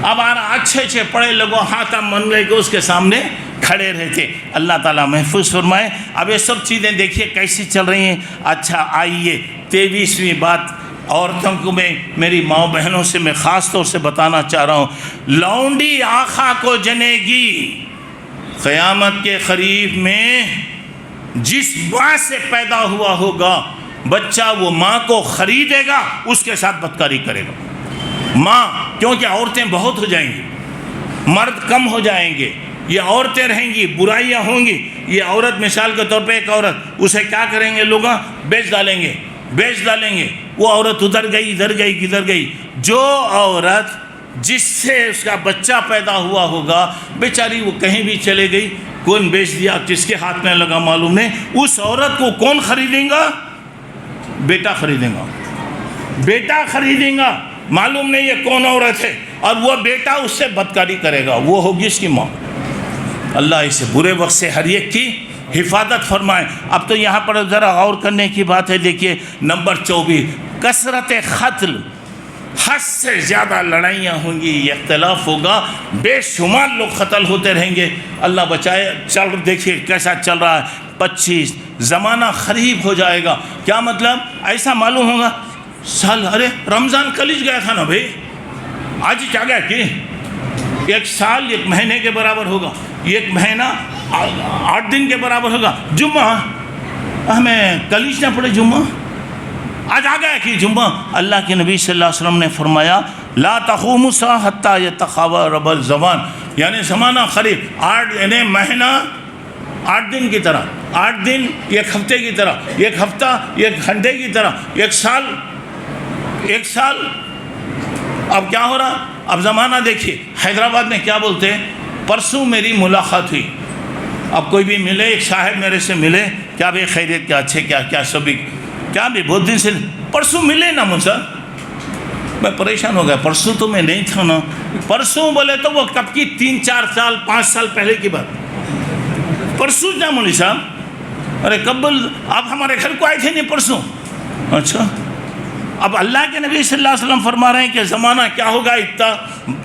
اب آ رہا اچھے اچھے پڑھے لوگوں ہاتھ من گئے کہ اس کے سامنے کھڑے رہتے۔ اللہ تعالیٰ محفوظ فرمائے۔ اب یہ سب چیزیں دیکھیے کیسی چل رہی ہیں۔ اچھا آئیے 23ویں بات، عورتوں کو میں، میری ماں بہنوں سے میں خاص طور سے بتانا چاہ رہا ہوں، لونڈی آقا کو جنے گی قیامت کے قریب میں، جس ماں سے پیدا ہوا ہوگا بچہ وہ ماں کو خریدے گا، اس کے ساتھ بدکاری کرے گا ماں، کیونکہ عورتیں بہت ہو جائیں گی، مرد کم ہو جائیں گے، یہ عورتیں رہیں گی، برائیاں ہوں گی۔ یہ عورت مثال کے طور پہ ایک عورت، اسے کیا کریں گے لوگ، بیچ ڈالیں گے، وہ عورت ادھر گئی ادھر گئی کدھر گئی۔ جو عورت جس سے اس کا بچہ پیدا ہوا ہوگا بیچاری وہ کہیں بھی چلے گئی، کون بیچ دیا، کس کے ہاتھ میں لگا معلوم نہیں، اس عورت کو کون خریدیں گا، بیٹا خریدیں گا، معلوم نہیں یہ کون عورت ہے، اور وہ بیٹا اس سے بدکاری کرے گا، وہ ہوگی اس کی ماں۔ اللہ اسے برے وقت سے ہر ایک کی حفاظت فرمائے۔ اب تو یہاں پر ذرا غور کرنے کی بات ہے، دیکھیے نمبر 24، کثرت قتل، حد سے زیادہ لڑائیاں ہوں گی، اختلاف ہوگا، بے شمار لوگ قتل ہوتے رہیں گے، اللہ بچائے۔ دیکھیے کیسا چل رہا ہے، 25، زمانہ قریب ہو جائے گا۔ کیا مطلب، ایسا معلوم ہوگا سال، ارے رمضان کل ہی گیا تھا نا بھائی، آج ہی کیا گیا کہ ایک سال 1 مہینے کے برابر ہوگا، 1 مہینہ 8 دن کے برابر ہوگا۔ جمعہ ہمیں کل ہی نہ پڑے، جمعہ آج آ گیا کہ جمعہ۔ اللہ کے نبی صلی اللہ علیہ وسلم نے فرمایا لا تقوم الساعة حتى يتخابر الزمان، یعنی زمانہ قریب، 8 یعنی مہینہ 8 دن کی طرح، 8 دن 1 ہفتے کی طرح، 1 ہفتہ 1 گھنٹے کی طرح، 1 سال۔ اب کیا ہو رہا، اب زمانہ دیکھیے، حیدرآباد میں کیا بولتے ہیں، پرسوں میری ملاقات ہوئی، اب کوئی بھی ملے، ایک صاحب میرے سے ملے، کیا بھائی خیریت، کیا اچھے، کیا سبھی، کیا بھی بہت دن سے پرسوں ملے نا مجھ سے، میں پریشان ہو گیا، پرسوں تو میں نہیں تھا نا، پرسوں بولے تو وہ کب کی 3 4 سال 5 سال پہلے کی بات، پرسوں کیا مولوی صاحب، ارے قبل آپ ہمارے گھر کو آئے تھے نہیں پرسوں، اچھا۔ اب اللہ کے نبی صلی اللہ علیہ وسلم فرما رہے ہیں کہ زمانہ کیا ہوگا، اتنا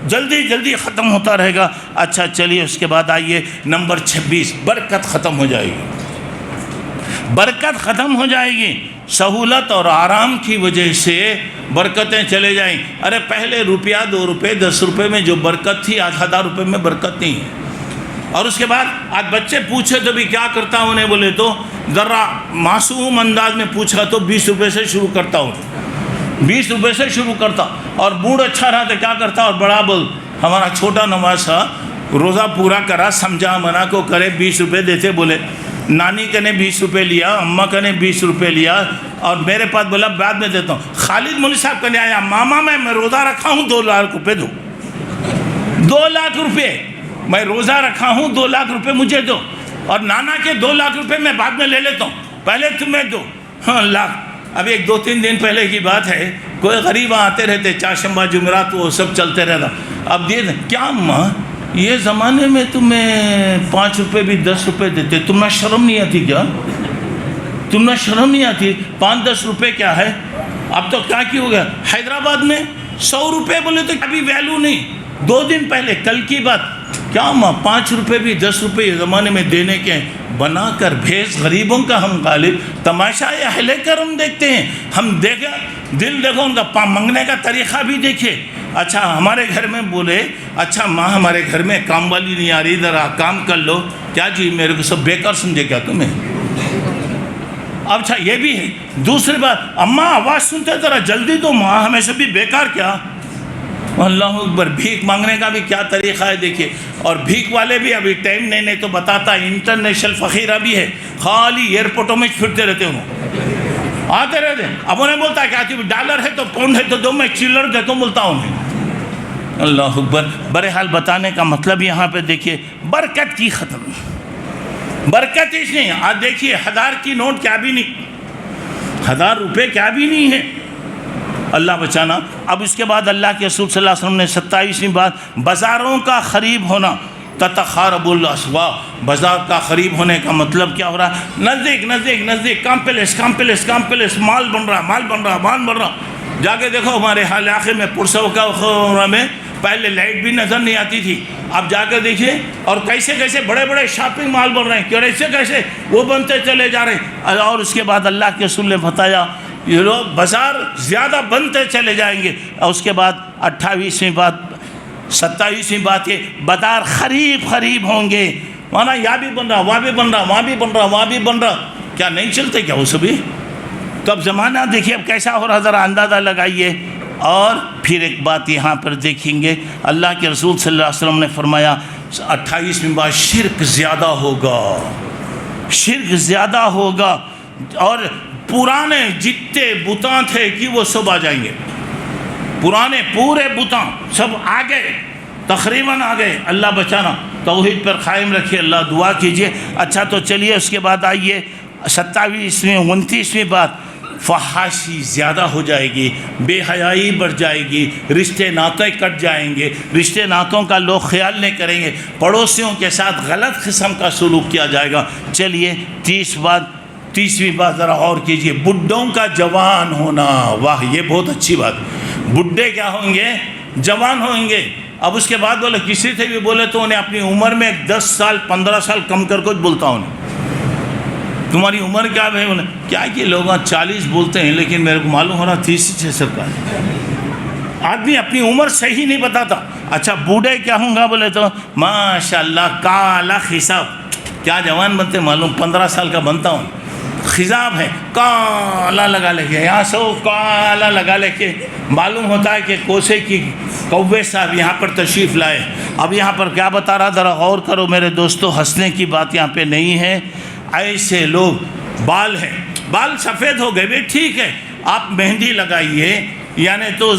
جلدی ختم ہوتا رہے گا۔ اچھا چلیے اس کے بعد آئیے نمبر 26، برکت ختم ہو جائے گی، برکت ختم ہو جائے گی، سہولت اور آرام کی وجہ سے برکتیں چلے جائیں۔ ارے پہلے روپیہ 2 روپے 10 روپے میں جو برکت تھی، آج 1000 روپے میں برکت نہیں ہے۔ اور اس کے بعد آج بچے پوچھے تو بھی کیا کرتا ہوں، انہیں بولے تو ذرا معصوم انداز میں پوچھا تو 20 روپے سے شروع کرتا ہوں، 20 روپے سے شروع کرتا، اور موڈ اچھا رہا تو کیا کرتا، اور بڑا بول، ہمارا چھوٹا نواز تھا روزہ پورا کرا، سمجھا منع کو کرے، 20 روپے دیتے، بولے نانی کا نے 20 روپے لیا، اماں کا نے 20 روپے لیا، اور میرے پاس بولا بعد میں دیتا ہوں۔ خالد مولوی صاحب کا نے آیا، ماما میں روزہ رکھا ہوں 2 لاکھ روپے دو، 2 لاکھ روپے میں روزہ رکھا ہوں، 2 لاکھ روپے مجھے دو، اور نانا کے 2 لاکھ روپے میں بعد میں لے لیتا ہوں، پہلے تمہیں دو۔ ہاں لاکھ۔ اب ایک 2-3 دن پہلے کی بات ہے، کوئی غریب آتے رہتے، چاشمبہ جمعرات وہ سب چلتے رہتا، اب دے دیں کیا اماں یہ زمانے میں تمہیں 5 روپے بھی 10 روپے دیتے، تمہیں شرم نہیں آتی کیا؟ تمہیں شرم نہیں آتی؟ 5-10 روپے کیا ہے؟ اب تو کیا کی ہو گیا، حیدرآباد میں 100 روپے بولے تو ابھی ویلو نہیں۔ 2 دن پہلے کل کی بات، کیا ماں 5 روپے بھی 10 روپے یہ زمانے میں دینے کے، بنا کر بھیج غریبوں کا ہم غالب، تماشا اہل کرم دیکھتے ہیں، ہم دیکھیں دل دیکھو ان کا منگنے کا طریقہ بھی دیکھے۔ اچھا ہمارے گھر میں بولے، اچھا ماں ہمارے گھر میں کام والی نہیں آ رہی، ذرا کام کر لو، کیا جی میرے کو سب بیکار سمجھے کیا تمہیں؟ اچھا یہ بھی ہے۔ دوسری بات، اماں آواز سنتے ذرا جلدی دو، ماں ہمیشہ بھی بیکار کیا؟ اللہ اکبر۔ بھیک مانگنے کا بھی کیا طریقہ ہے دیکھیے، اور بھیک والے بھی ابھی ٹائم نہیں تو بتاتا، انٹرنیشنل فقیرہ بھی ہے، خالی ایئرپورٹوں میں پھرتے رہتے ہوں، آتے رہتے ہیں۔ اب انہیں بولتا ہے کہ ڈالر ہے تو پاؤنڈ ہے تو دو، میں چلر دیتا ہوں بولتا ہوں۔ اللہ اکبر۔ بہرحال بتانے کا مطلب یہاں پہ دیکھیے، برکت کی ختم، برکت اس نہیں۔ آج دیکھیے 1000 کی نوٹ کیا بھی نہیں، 1000 روپے کیا بھی نہیں ہے، اللہ بچانا۔ اب اس کے بعد اللہ کے رسول صلی اللہ علیہ وسلم نے 27ویں بات، بازاروں کا قریب ہونا، تتخارب الاسواق۔ بازار کا قریب ہونے کا مطلب کیا ہو رہا ہے؟ نزدیک نزدیک نزدیک، کامپلیکس کامپلیکس کامپلیکس، مال بن رہا مال بن رہا مال بن رہا۔ جا کے دیکھو ہمارے علاقے میں پرسو کا میں پہلے لائٹ بھی نظر نہیں آتی تھی، اب جا کے دیکھیے، اور کیسے کیسے بڑے بڑے شاپنگ مال بن رہے ہیں، کیسے کیسے وہ بنتے چلے جا رہے ہیں۔ اور اس کے بعد اللہ کے رسول نے بتایا یہ لوگ بازار زیادہ بنتے چلے جائیں گے۔ اور اس کے بعد 28ویں بات 27ویں بات یہ، بازار قریب ہوں گے، مانا یہاں بھی بن رہا وہاں بھی بن رہا وہاں بھی بن رہا وہاں بھی بن رہا، کیا نہیں چلتے کیا وہ سبھی؟ تو اب زمانہ دیکھیے اب کیسا ہو رہا، ذرا اندازہ لگائیے۔ اور پھر ایک بات یہاں پر دیکھیں گے، اللہ کے رسول صلی اللہ علیہ وسلم نے فرمایا 28ویں بات، شرک زیادہ ہوگا، شرک زیادہ ہوگا، اور پرانے جتنے بتاں تھے کہ وہ سب آ جائیں گے، پرانے پورے بتاں سب آ گئے، تقریباً آ گئے۔ اللہ بچانا، توحید پر قائم رکھیے، اللہ دعا کیجئے۔ اچھا تو چلیے اس کے بعد آئیے 27ویں 29ویں بات، فحاشی زیادہ ہو جائے گی، بے حیائی بڑھ جائے گی، رشتے ناطے کٹ جائیں گے، رشتے ناطوں کا لوگ خیال نہیں کریں گے، پڑوسیوں کے ساتھ غلط قسم کا سلوک کیا جائے گا۔ چلیے 30ویں بات ذرا اور کیجئے، بڈھوں کا جوان ہونا۔ واہ یہ بہت اچھی بات، بڈھے کیا ہوں گے؟ جوان ہوئیں گے۔ اب اس کے بعد بولے کسی سے بھی بولے تو انہیں اپنی عمر میں 10 سال 15 سال کم کر کچھ بولتا ہوں، تمہاری عمر کیا ہے؟ کیا کہ لوگ 40 بولتے ہیں، لیکن میرے کو معلوم ہو رہا 30-36 کا ہے۔ آدمی اپنی عمر صحیح نہیں بتاتا۔ اچھا بوڑھے کیا ہوں گا بولے تو ماشاءاللہ کالا خصاب، کیا جوان بنتے معلوم 15 سال کا بنتا ہوں، خضاب ہے، کالا لگا لے کے، یہاں سو کالا لگا لے کے معلوم ہوتا ہے کہ کوسے کی کوے صاحب یہاں پر تشریف لائے۔ اب یہاں پر کیا بتا رہا، ذرا غور کرو میرے دوستو، ہنسنے کی بات یہاں پہ نہیں ہے۔ ایسے لوگ بال ہیں، بال سفید ہو گئے بھی ٹھیک ہے، آپ مہندی لگائیے، یعنی تو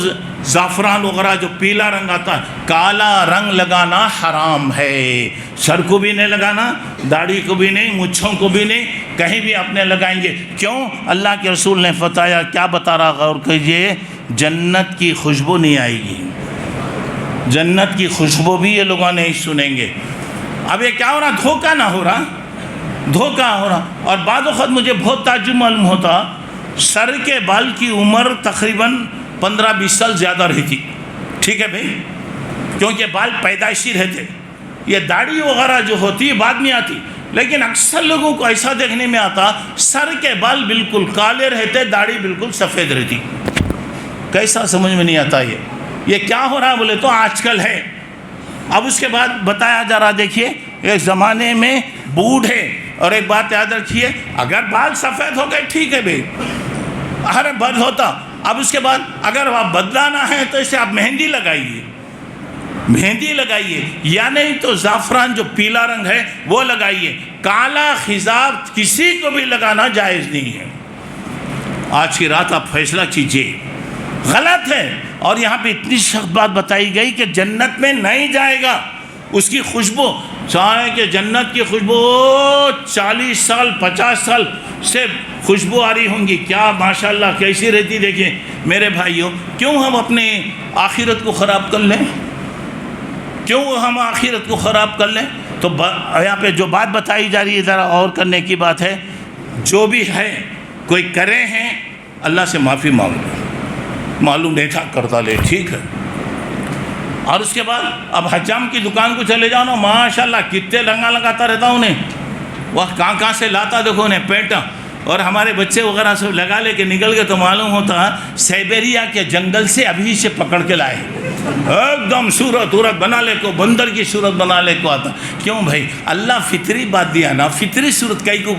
زعفران وغیرہ جو پیلا رنگ آتا ہے، کالا رنگ لگانا حرام ہے، سر کو بھی نہیں لگانا، داڑھی کو بھی نہیں، مچھوں کو بھی نہیں، کہیں بھی اپنے لگائیں گے۔ کیوں؟ اللہ کے رسول نے بتایا، کیا بتا رہا غور کیجئے، جنت کی خوشبو نہیں آئے گی، جنت کی خوشبو بھی یہ لوگوں نہیں سنیں گے۔ اب یہ کیا ہو رہا، دھوکہ نہ ہو رہا، دھوکہ ہو رہا۔ اور بعض وقت مجھے بہت تعجب معلوم ہوتا، سر کے بال کی عمر تقریباً 15-20 سال زیادہ رہتی، ٹھیک ہے بھائی، کیونکہ بال پیدائشی رہتے، یہ داڑھی وغیرہ جو ہوتی ہے بعد میں آتی، لیکن اکثر لوگوں کو ایسا دیکھنے میں آتا سر کے بال بالکل کالے رہتے، داڑھی بالکل سفید رہتی۔ کیسا سمجھ میں نہیں آتا یہ کیا ہو رہا بولے تو آج کل ہے۔ اب اس کے بعد بتایا جا رہا، دیکھیے ایک زمانے میں بوڑھے، اور ایک بات یاد رکھیے، اگر بال سفید ہو گئے ٹھیک ہے بھائی، ہر بد ہوتا۔ اب اس کے بعد اگر آپ بدلانا ہے تو اسے آپ مہندی لگائیے، مہندی لگائیے، یا نہیں تو زعفران جو پیلا رنگ ہے وہ لگائیے، کالا خضاب کسی کو بھی لگانا جائز نہیں ہے۔ آج کی رات آپ فیصلہ کیجئے، غلط ہے۔ اور یہاں پہ اتنی سخت بات بتائی گئی کہ جنت میں نہیں جائے گا، اس کی خوشبو، چاہے کہ جنت کی خوشبو 40 سال 50 سال سے خوشبو آ رہی ہوں گی، کیا ماشاءاللہ کیسی رہتی۔ دیکھیں میرے بھائیوں، کیوں ہم اپنے آخرت کو خراب کر لیں؟ کیوں ہم آخرت کو خراب کر لیں؟ تو یہاں پہ جو بات بتائی جا رہی ہے ذرا اور کرنے کی بات ہے، جو بھی ہے کوئی کرے ہیں اللہ سے معافی مانگ لو، معلوم نہیں تھا کر ڈالے، ٹھیک ہے۔ اور اس کے بعد اب حجام کی دکان کو چلے جاؤ نا، ماشاءاللہ کتنے رنگا لگاتا رہتا ہوں انہیں، وہ کہاں سے لاتا دیکھو انہیں پینٹ، اور ہمارے بچے وغیرہ سب لگا لے کے نکل کے تو معلوم ہوتا سائبیریا کے جنگل سے ابھی سے پکڑ کے لائے، ایک دم صورت بنا لے کو، بندر کی صورت بنا لے کو آتا۔ کیوں بھائی؟ اللہ فطری بات دیا نا، فطری صورت کئی کو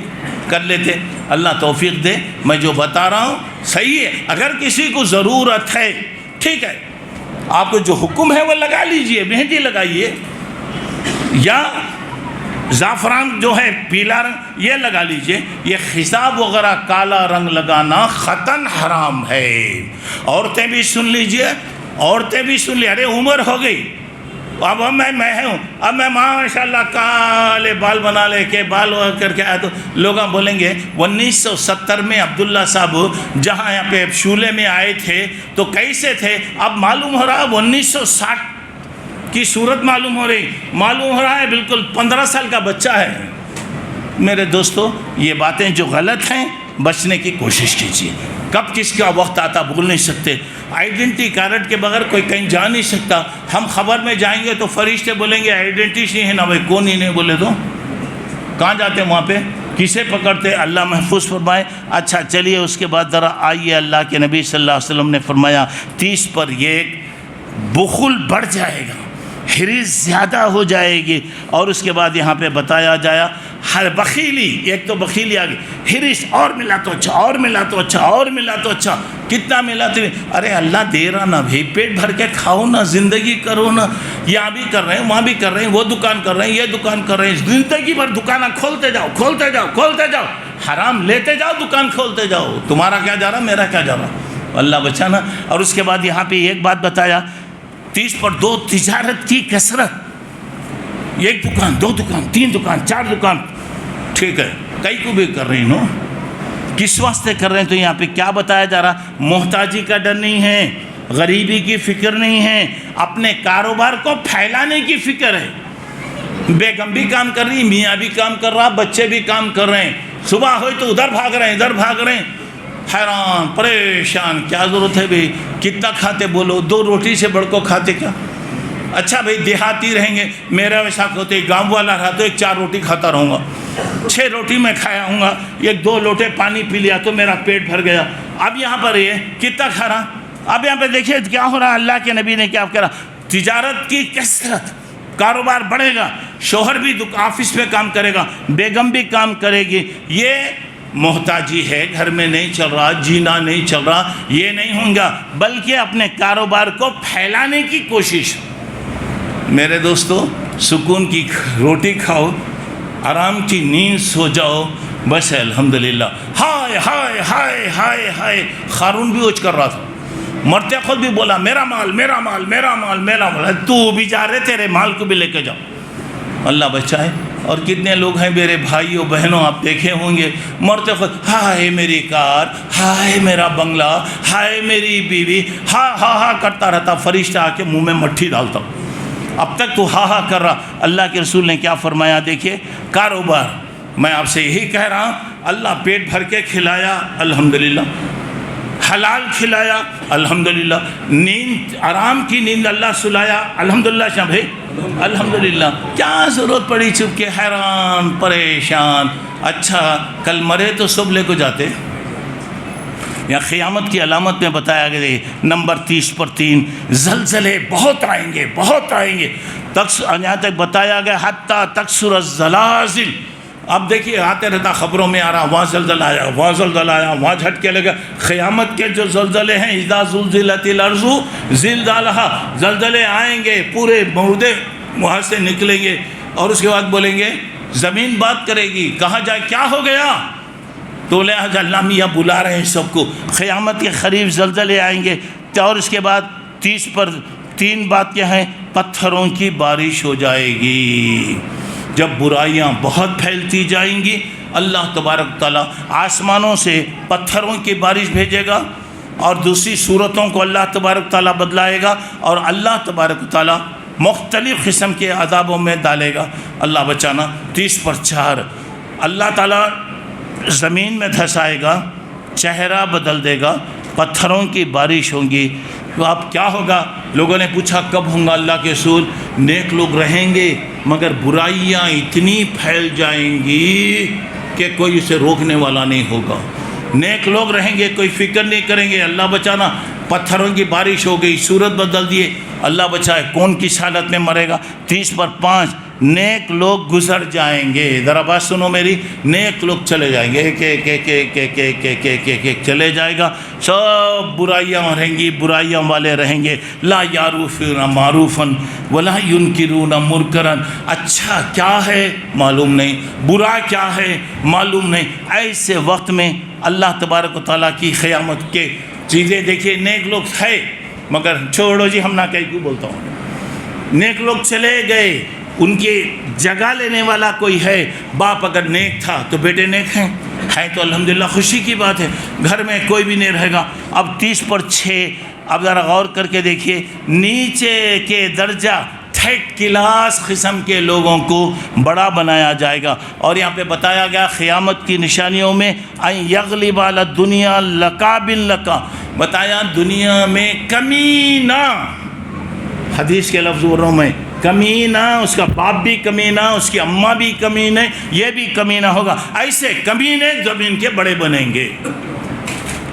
کر لیتے۔ اللہ توفیق دے، میں جو بتا رہا ہوں صحیح ہے، اگر کسی کو ضرورت ہے ٹھیک ہے، آپ کو جو حکم ہے وہ لگا لیجئے، مہندی لگائیے، یا زعفران جو ہے پیلا رنگ یہ لگا لیجئے۔ یہ خضاب وغیرہ کالا رنگ لگانا قطعاً حرام ہے۔ عورتیں بھی سن لیجئے، عورتیں بھی سن لی، ارے عمر ہو گئی، اب میں ہوں، اب میں ماشاءاللہ کالے بال بنا لے کے بال کر کے آیا تو لوگ بولیں گے 1970 میں عبداللہ صاحب جہاں یہاں پہ شولے میں آئے تھے تو کیسے تھے؟ اب معلوم ہو رہا ہے 1960 کی صورت معلوم ہو رہا ہے بالکل 15 سال کا بچہ ہے۔ میرے دوستو، یہ باتیں جو غلط ہیں بچنے کی کوشش کیجیے۔ کب کس کا وقت آتا بھول نہیں سکتے۔ آئیڈینٹی کارڈ کے بغیر کوئی کہیں جا نہیں سکتا۔ ہم خبر میں جائیں گے تو فرشتے بولیں گے آئیڈینٹی نہیں ہے نا بھائی، کون ہی نہیں بولے تو کہاں جاتے ہیں؟ وہاں پہ کسے پکڑتے؟ اللہ محفوظ فرمائے۔ اچھا چلیے، اس کے بعد ذرا آئیے، اللہ کے نبی صلی اللہ علیہ وسلم نے فرمایا 30 پر یہ بخل بڑھ جائے گا، حرص زیادہ ہو جائے گی۔ اور اس کے بعد یہاں پہ بتایا جایا ہر بخیلی، ایک تو بخیلی آگے، حرص اور ملا تو اچھا، اور ملا تو اچھا، اور ملا تو اچھا، کتنا ملا تو ارے اللہ دے رہا نا بھائی، پیٹ بھر کے کھاؤ نا، زندگی کرو نا۔ یہاں بھی کر رہے ہیں، وہاں بھی کر رہے ہیں، وہ دکان کر رہے ہیں، یہ دکان کر رہے ہیں، زندگی بھر دکانیں کھولتے جاؤ، کھولتے جاؤ، کھولتے جاؤ، حرام لیتے جاؤ، دکان کھولتے جاؤ، تمہارا کیا جا رہا، میرا کیا جا رہا، اللہ بچانا۔ اور اس کے بعد یہاں پہ ایک بات بتایا 30 پر 2 تجارت کی کثرت، ایک دکان، 2 دکان، 3 دکان، 4 دکان، ٹھیک ہے، کئی کو بھی کر رہی ہوں، کس واسطے کر رہے ہیں؟ تو یہاں پہ کیا بتایا جا رہا؟ محتاجی کا ڈر نہیں ہے، غریبی کی فکر نہیں ہے، اپنے کاروبار کو پھیلانے کی فکر ہے۔ بیگم بھی کام کر رہی، میاں بھی کام کر رہا، بچے بھی کام کر رہے ہیں، صبح ہوئی تو ادھر بھاگ رہے ہیں، ادھر بھاگ رہے ہیں، حیران پریشان۔ کیا ضرورت ہے بھئی؟ کتنا کھاتے بولو؟ 2 روٹی سے بڑھ کو کھاتے کیا؟ اچھا بھئی دیہاتی رہیں گے، میرا ویسا ہوتے گاؤں والا رہا تو 4 روٹی کھاتا رہوں گا، 6 روٹی میں کھایا ہوں گا، 1-2 لوٹے پانی پی لیا تو میرا پیٹ بھر گیا۔ اب یہاں پر یہ کتنا کھا رہا؟ اب یہاں پہ دیکھیے کیا ہو رہا، اللہ کے نبی نے کیا کہا؟ تجارت کی کثرت، کاروبار بڑھے گا، شوہر بھی آفس میں کام کرے گا، بیگم بھی کام کرے گی۔ یہ محتاجی ہے، گھر میں نہیں چل رہا، جینا نہیں چل رہا، یہ نہیں ہوں گا، بلکہ اپنے کاروبار کو پھیلانے کی کوشش۔ میرے دوستو، سکون کی روٹی کھاؤ، آرام کی نیند سو جاؤ، بس ہے الحمدللہ۔ ہائے ہائے ہائے ہائے ہائے، قارون بھی اوچ کر رہا تھا، مرتے خود بھی بولا میرا مال میرا مال میرا مال میرا مال، تو بھی جا رہے تیرے مال کو بھی لے کے جاؤ، اللہ بچائے۔ اور کتنے لوگ ہیں میرے بھائیوں بہنوں، آپ دیکھے ہوں گے، مرتے خود ہائے میری کار، ہائے میرا بنگلہ، ہائے میری بیوی، ہاں ہاں ہاں کرتا رہتا، فرشتہ آ کے منہ میں مٹھی ڈالتا، اب تک تو ہاں ہاں کر رہا۔ اللہ کے رسول نے کیا فرمایا؟ دیکھیے کاروبار، میں آپ سے یہی کہہ رہا ہوں، اللہ پیٹ بھر کے کھلایا الحمدللہ، حلال کھلایا الحمدللہ، نیند آرام کی نیند اللہ سلایا الحمدللہ، شاہ بھائی الحمدللہ۔ کیا ضرورت پڑی چپ کے حیران پریشان؟ اچھا کل مرے تو سب لے کو جاتے۔ یا قیامت کی علامت میں بتایا گیا نمبر 30 پر 3 زلزلے بہت آئیں گے، بہت آئیں گے، یہاں تک بتایا گیا حتیٰ تکثر الزلازل، اب دیکھیے آتے رہتا خبروں میں آ رہا، وہاں زلزلہ آیا، وہاں زلزلہ آیا، وہاں جھٹکے لگا۔ قیامت کے جو زلزلے ہیں، اذا زلزلت الارض زلزالها، زلزلے آئیں گے، پورے مردے وہاں سے نکلیں گے، اور اس کے بعد بولیں گے زمین بات کرے گی، کہاں جائے کیا ہو گیا؟ تو لہٰذا اللہ میاں بلا رہے ہیں سب کو، قیامت کے قریب زلزلے آئیں گے، اور اس کے بعد 30 پر 3 بات کیا ہیں؟ پتھروں کی بارش ہو جائے گی۔ جب برائیاں بہت پھیلتی جائیں گی، اللہ تبارک تعالیٰ آسمانوں سے پتھروں کی بارش بھیجے گا، اور دوسری صورتوں کو اللہ تبارک تعالیٰ بدلائے گا، اور اللہ تبارک تعالیٰ مختلف قسم کے عذابوں میں ڈالے گا۔ اللہ بچانا۔ 30 پر 4 اللہ تعالیٰ زمین میں دھسائے گا، چہرہ بدل دے گا، پتھروں کی بارش ہوگی۔ تو اب کیا ہوگا؟ لوگوں نے پوچھا کب ہوں گا اللہ کے رسول؟ نیک لوگ رہیں گے مگر برائیاں اتنی پھیل جائیں گی کہ کوئی اسے روکنے والا نہیں ہوگا۔ نیک لوگ رہیں گے، کوئی فکر نہیں کریں گے۔ اللہ بچانا۔ پتھروں کی بارش ہو گئی، صورت بدل دیے، اللہ بچائے کون کس حالت میں مرے گا۔ 30 پر 5 نیک لوگ گزر جائیں گے۔ ذرا بات سنو میری، نیک لوگ چلے جائیں گے، ایک چلے جائے گا، سب برائیاں رہیں گی، برائیاں والے رہیں گے۔ لا یعرفون معروفا ولا ینکرون منکرا، اچھا کیا ہے معلوم نہیں، برا کیا ہے معلوم نہیں۔ ایسے وقت میں اللہ تبارک و تعالیٰ کی قیامت کے چیزیں دیکھیے۔ نیک لوگ ہے مگر چھوڑو جی، ہم نہ کہیں کیوں بولتا ہوں، نیک لوگ چلے گئے، ان کی جگہ لینے والا کوئی ہے۔ باپ اگر نیک تھا تو بیٹے نیک ہیں تو الحمدللہ خوشی کی بات ہے، گھر میں کوئی بھی نہیں رہے گا۔ اب 30 پر 6 اب ذرا غور کر کے دیکھیے، نیچے کے درجہ تھرڈ کلاس قسم کے لوگوں کو بڑا بنایا جائے گا۔ اور یہاں پہ بتایا گیا قیامت کی نشانیوں میں ان یغلب علی الدنیا لکا باللکا، بتایا دنیا میں کمینہ، حدیث کے لفظوں میں کمینہ، اس کا باپ بھی کمینہ، اس کی اماں بھی کمینہ، یہ بھی کمینہ ہوگا۔ ایسے کمینے زمین کے بڑے بنیں گے۔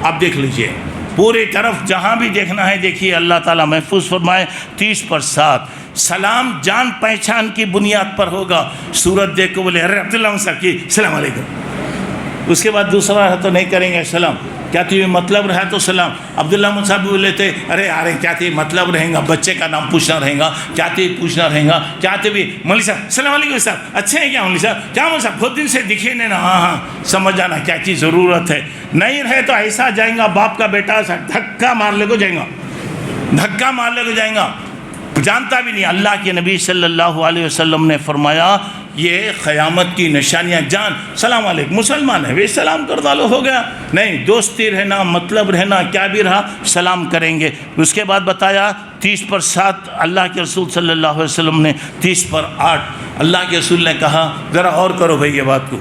اب دیکھ لیجئے پوری طرف جہاں بھی دیکھنا ہے دیکھیے، اللہ تعالیٰ محفوظ فرمائے۔ 30 پر 7 سلام جان پہچان کی بنیاد پر ہوگا۔ صورت دیکھ کو بولے ارے عبداللہ صاحب کی السلام علیکم، اس کے بعد دوسرا ہے تو نہیں کریں گے سلام، کیا تھی مطلب رہا تو سلام۔ عبداللہ صاحب بھی بولے تھے ارے ارے کیا تھی مطلب رہیں گا، بچے کا نام پوچھنا رہیں گا، کیا تھی پوچھنا رہیں گا، کیا تھی بھی مولوی صاحب السلام علیکم صاحب، اچھے ہیں کیا مولوی صاحب، کیا مولوی صاحب بہت دن سے دکھے نہیں نا، ہاں ہاں سمجھ جانا کیا چیز ضرورت ہے۔ نہیں رہے تو ایسا جائیں گا، باپ کا بیٹا دھکا مار لے کو جائیں گا، دھکا مار لے کو جائیں گا، جانتا بھی نہیں۔ اللہ کے نبی صلی اللہ علیہ وسلم نے فرمایا یہ قیامت کی نشانیاں، جان السلام علیکم، مسلمان ہے وہ سلام کر ڈالو ہو گیا، نہیں دوستی رہنا، مطلب رہنا، کیا بھی رہا سلام کریں گے۔ اس کے بعد بتایا 30 پر 7 اللہ کے رسول صلی اللہ علیہ وسلم نے، 30 پر 8 اللہ کے رسول نے کہا ذرا غور کرو بھائی یہ بات کو،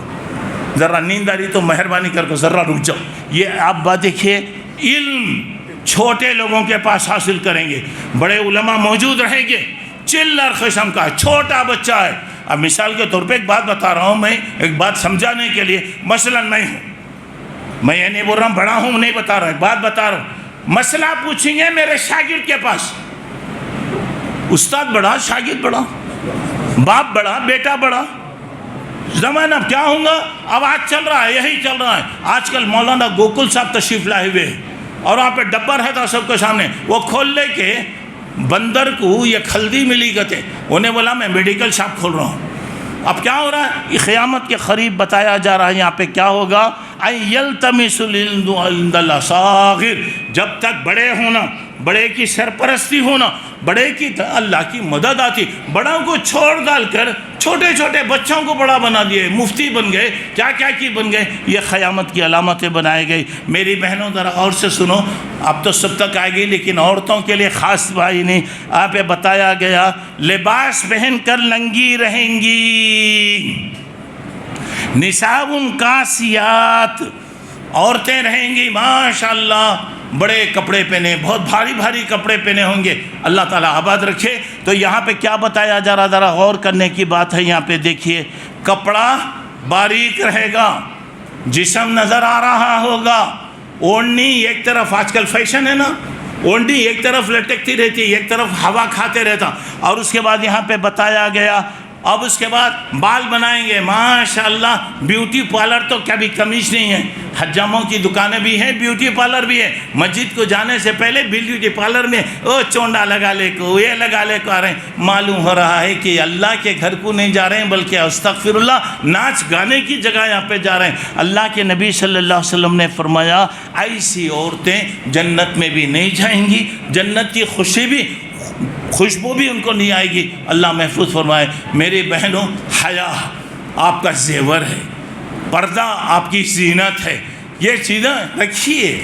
ذرا نیند آ رہی تو مہربانی کر کے ذرا رک جاؤ۔ یہ آپ بات دیکھیے، علم چھوٹے لوگوں کے پاس حاصل کریں گے، بڑے علماء موجود رہیں گے، چلر قسم کا چھوٹا بچہ ہے۔ اب مثال کے طور پہ ایک بات بتا رہا ہوں، میں ایک بات سمجھانے کے لیے، مثلا میں یہ نہیں بول رہا ہوں بڑا ہوں، نہیں بتا رہا ہوں، ایک بات بتا رہا ہوں، مسئلہ پوچھیں گے میرے شاگرد کے پاس، استاد بڑا، شاگرد بڑا، باپ بڑا، بیٹا بڑا، زمانہ اب کیا ہوں گا، اب آج چل رہا ہے، یہی چل رہا ہے۔ آج کل مولانا گوکل صاحب تشریف لائے ہوئے ہیں، اور وہاں پہ ڈبہ رہتا سب کے سامنے، وہ کھول لے کے بندر کو یہ کھلدی ملی گتے، انہیں بولا میں میڈیکل شاپ کھول رہا ہوں۔ اب کیا ہو رہا ہے، یہ قیامت کے قریب بتایا جا رہا ہے، یہاں پہ کیا ہوگا، اَن یلتمس العلم عند الاصاغر، جب تک بڑے ہونا، بڑے کی سرپرستی ہونا، بڑے کی اللہ کی مدد آتی، بڑوں کو چھوڑ ڈال کر چھوٹے چھوٹے بچوں کو بڑا بنا دیے، مفتی بن گئے، کیا کیا کی بن گئے، یہ قیامت کی علامتیں بنائی گئی۔ میری بہنوں ذرا اور سے سنو، اب تو سب تک آئے گی لیکن عورتوں کے لیے خاص بھائی نہیں، آپ پہ بتایا گیا لباس پہن کر ننگی رہیں گی، نساء کاسیات، عورتیں رہیں گی ماشاءاللہ بڑے کپڑے پہنے، بہت بھاری بھاری کپڑے پہنے ہوں گے، اللہ تعالیٰ آباد رکھے۔ تو یہاں پہ کیا بتایا جا رہا، ذرا غور کرنے کی بات ہے، یہاں پہ دیکھیے کپڑا باریک رہے گا، جسم نظر آ رہا ہوگا، اوڑھنی ایک طرف، آج کل فیشن ہے نا، اوڑھنی ایک طرف لٹکتی رہتی، ایک طرف ہوا کھاتے رہتا۔ اور اس کے بعد یہاں پہ بتایا گیا اب اس کے بعد بال بنائیں گے، ماشاءاللہ بیوٹی پارلر تو کبھی کمیش نہیں ہے، حجاموں کی دکانیں بھی ہیں، بیوٹی پارلر بھی ہے، مسجد کو جانے سے پہلے بیوٹی پارلر میں چونڈا لگا لے کو، یہ لگا لے کو آ رہے ہیں، معلوم ہو رہا ہے کہ اللہ کے گھر کو نہیں جا رہے ہیں بلکہ استغفر اللہ ناچ گانے کی جگہ یہاں پہ جا رہے ہیں۔ اللہ کے نبی صلی اللہ علیہ وسلم نے فرمایا ایسی عورتیں جنت میں بھی نہیں جائیں گی، جنت کی خوشبو بھی ان کو نہیں آئے گی۔ اللہ محفوظ فرمائے۔ میری بہنوں، حیا آپ کا زیور ہے، پردہ آپ کی زینت ہے، یہ چیزیں رکھیے۔